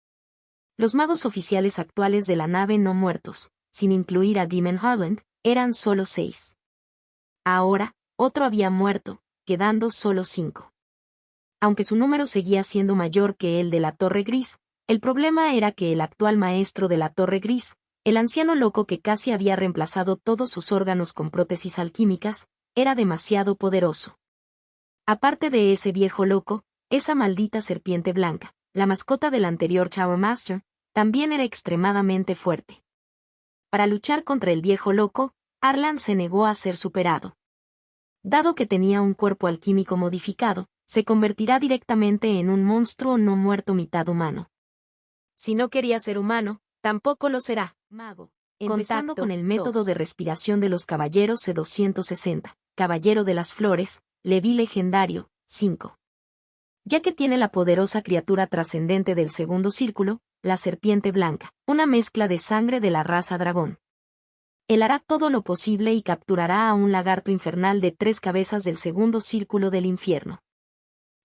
[SPEAKER 1] Los magos oficiales actuales de la nave no muertos, sin incluir a Demon Harland, eran solo 6. Ahora, otro había muerto, quedando solo 5. Aunque su número seguía siendo mayor que el de la Torre Gris, el problema era que el actual maestro de la Torre Gris, el anciano loco que casi había reemplazado todos sus órganos con prótesis alquímicas, era demasiado poderoso. Aparte de ese viejo loco, esa maldita serpiente blanca, la mascota del anterior Tower Master, también era extremadamente fuerte. Para luchar contra el viejo loco, Arlan se negó a ser superado. Dado que tenía un cuerpo alquímico modificado, se convertirá directamente en un monstruo no muerto mitad humano. Si no quería ser humano, tampoco lo será. Mago. Empezando con el método de respiración de los caballeros C260, Caballero de las Flores, Leví legendario, 5. Ya que tiene la poderosa criatura trascendente del segundo círculo, la serpiente blanca, una mezcla de sangre de la raza dragón. Él hará todo lo posible y capturará a un lagarto infernal de 3 cabezas del segundo círculo del infierno.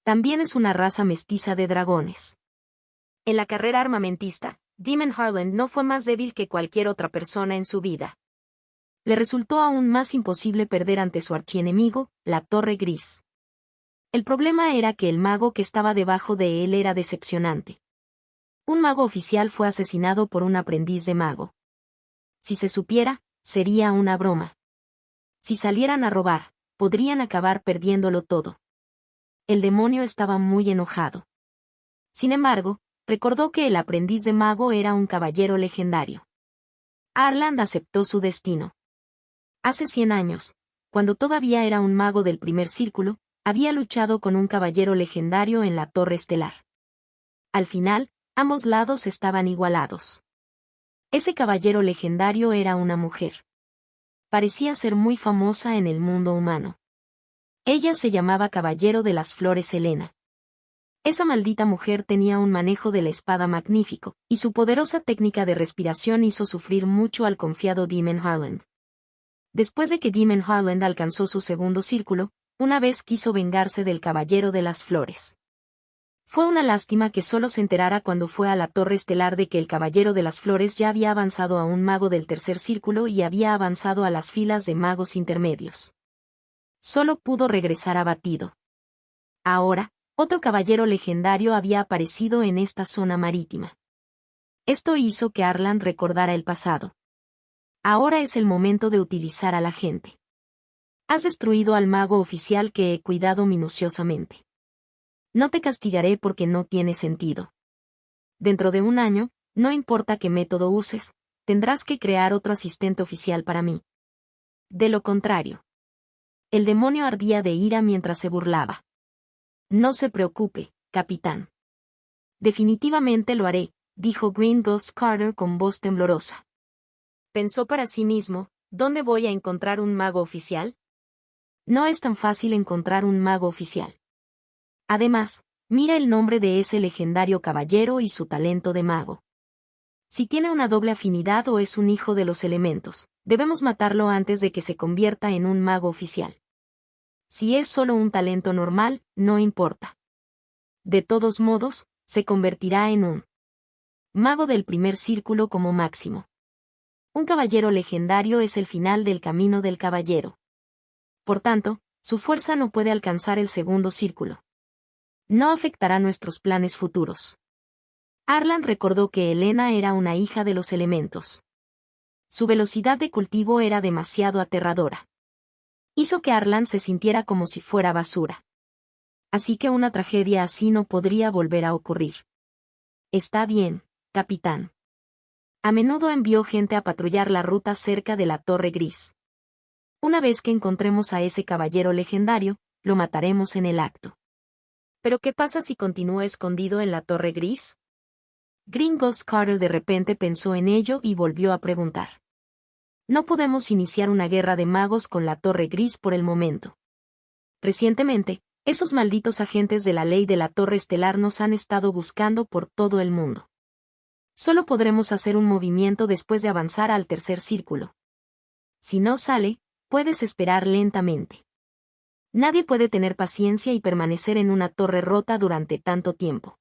[SPEAKER 1] También es una raza mestiza de dragones. En la carrera armamentista, Demon Harland no fue más débil que cualquier otra persona en su vida. Le resultó aún más imposible perder ante su archienemigo, la Torre Gris. El problema era que el mago que estaba debajo de él era decepcionante. Un mago oficial fue asesinado por un aprendiz de mago. Si se supiera, sería una broma. Si salieran a robar, podrían acabar perdiéndolo todo. El demonio estaba muy enojado. Sin embargo, recordó que el aprendiz de mago era un caballero legendario. Arland aceptó su destino. Hace 100 años, cuando todavía era un mago del primer círculo, había luchado con un caballero legendario en la Torre Estelar. Al final, ambos lados estaban igualados. Ese caballero legendario era una mujer. Parecía ser muy famosa en el mundo humano. Ella se llamaba Caballero de las Flores Helena. Esa maldita mujer tenía un manejo de la espada magnífico, y su poderosa técnica de respiración hizo sufrir mucho al confiado Demon Harland. Después de que Demon Harland alcanzó su segundo círculo, una vez quiso vengarse del Caballero de las Flores. Fue una lástima que solo se enterara cuando fue a la Torre Estelar de que el Caballero de las Flores ya había avanzado a un mago del tercer círculo y había avanzado a las filas de magos intermedios. Solo pudo regresar abatido. Ahora, otro caballero legendario había aparecido en esta zona marítima. Esto hizo que Arland recordara el pasado. Ahora es el momento de utilizar a la gente. Has destruido al mago oficial que he cuidado minuciosamente. No te castigaré porque no tiene sentido. Dentro de 1 año, no importa qué método uses, tendrás que crear otro asistente oficial para mí. De lo contrario. El demonio ardía de ira mientras se burlaba. No se preocupe, capitán. Definitivamente lo haré, dijo Green Ghost Carter con voz temblorosa. Pensó para sí mismo, ¿dónde voy a encontrar un mago oficial? No es tan fácil encontrar un mago oficial. Además, mira el nombre de ese legendario caballero y su talento de mago. Si tiene una doble afinidad o es un hijo de los elementos, debemos matarlo antes de que se convierta en un mago oficial. Si es solo un talento normal, no importa. De todos modos, se convertirá en un mago del primer círculo como máximo. Un caballero legendario es el final del camino del caballero. Por tanto, su fuerza no puede alcanzar el segundo círculo. No afectará nuestros planes futuros. Arland recordó que Helena era una hija de los elementos. Su velocidad de cultivo era demasiado aterradora. Hizo que Arland se sintiera como si fuera basura. Así que una tragedia así no podría volver a ocurrir. Está bien, capitán. A menudo envió gente a patrullar la ruta cerca de la Torre Gris. Una vez que encontremos a ese caballero legendario, lo mataremos en el acto. ¿Pero qué pasa si continúa escondido en la Torre Gris? Green Ghost Carter de repente pensó en ello y volvió a preguntar. No podemos iniciar una guerra de magos con la Torre Gris por el momento. Recientemente, esos malditos agentes de la ley de la Torre Estelar nos han estado buscando por todo el mundo. Solo podremos hacer un movimiento después de avanzar al tercer círculo. Si no sale, puedes esperar lentamente. Nadie puede tener paciencia y permanecer en una torre rota durante tanto tiempo.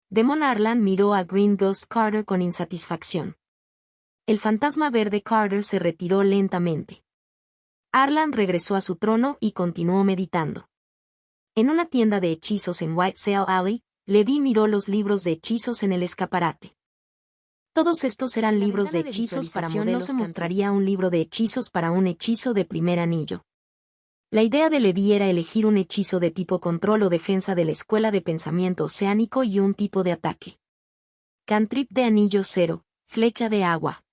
[SPEAKER 1] Demon Arland miró a Green Ghost Carter con insatisfacción. El fantasma verde Carter se retiró lentamente. Arlan regresó a su trono y continuó meditando. En una tienda de hechizos en Whitesale Alley, Levi miró los libros de hechizos en el escaparate. Todos estos eran libros de hechizos para modelos. No se mostraría un libro de hechizos para un hechizo de primer anillo. La idea de Levi era elegir un hechizo de tipo control o defensa de la escuela de pensamiento oceánico y un tipo de ataque. Cantrip de anillo 0, flecha de agua.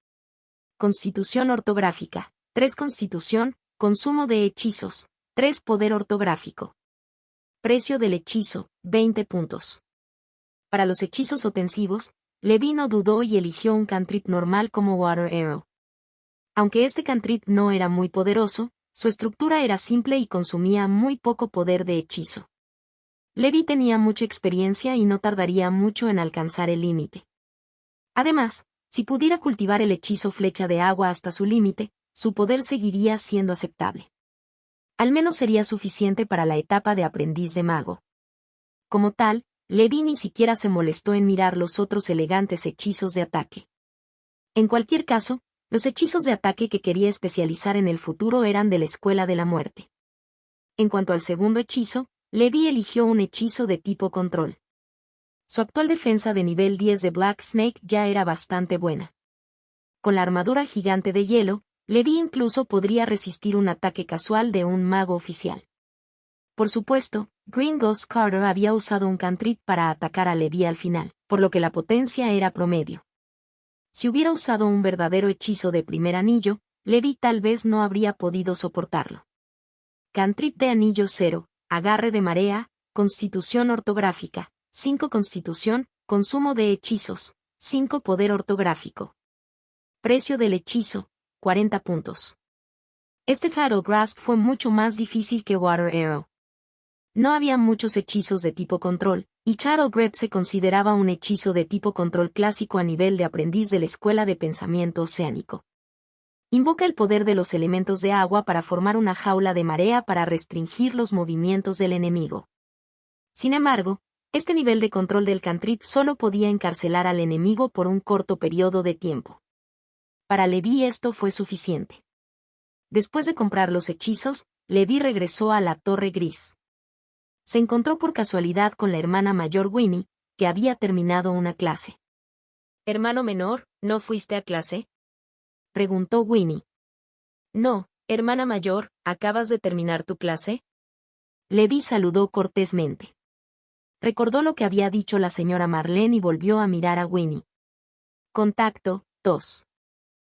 [SPEAKER 1] Constitución ortográfica, 3 constitución, consumo de hechizos, 3 poder ortográfico. Precio del hechizo, 20 puntos. Para los hechizos ofensivos, Levi no dudó y eligió un cantrip normal como Water Arrow. Aunque este cantrip no era muy poderoso, su estructura era simple y consumía muy poco poder de hechizo. Levi tenía mucha experiencia y no tardaría mucho en alcanzar el límite. Además, si pudiera cultivar el hechizo flecha de agua hasta su límite, su poder seguiría siendo aceptable. Al menos sería suficiente para la etapa de aprendiz de mago. Como tal, Levi ni siquiera se molestó en mirar los otros elegantes hechizos de ataque. En cualquier caso, los hechizos de ataque que quería especializar en el futuro eran de la Escuela de la Muerte. En cuanto al segundo hechizo, Levi eligió un hechizo de tipo control. Su actual defensa de nivel 10 de Black Snake ya era bastante buena. Con la armadura gigante de hielo, Levi incluso podría resistir un ataque casual de un mago oficial. Por supuesto, Green Ghost Carter había usado un cantrip para atacar a Levi al final, por lo que la potencia era promedio. Si hubiera usado un verdadero hechizo de primer anillo, Levi tal vez no habría podido soportarlo. Cantrip de anillo 0, agarre de marea, constitución ortográfica, 5 constitución, consumo de hechizos, 5 poder ortográfico. Precio del hechizo, 40 puntos. Este Fatal Grasp fue mucho más difícil que Water Arrow. No había muchos hechizos de tipo control, y Shadow Grip se consideraba un hechizo de tipo control clásico a nivel de aprendiz de la Escuela de Pensamiento Oceánico. Invoca el poder de los elementos de agua para formar una jaula de marea para restringir los movimientos del enemigo. Sin embargo, este nivel de control del cantrip solo podía encarcelar al enemigo por un corto periodo de tiempo. Para Levi esto fue suficiente. Después de comprar los hechizos, Levi regresó a la Torre Gris. Se encontró por casualidad con la hermana mayor Winnie, que había terminado una clase.
[SPEAKER 2] Hermano menor, ¿no fuiste a clase?
[SPEAKER 1] Preguntó Winnie.
[SPEAKER 2] No, hermana mayor, ¿acabas de terminar tu clase?
[SPEAKER 1] Levi saludó cortésmente. Recordó lo que había dicho la señora Marlene y volvió a mirar a Winnie. Contacto, 2.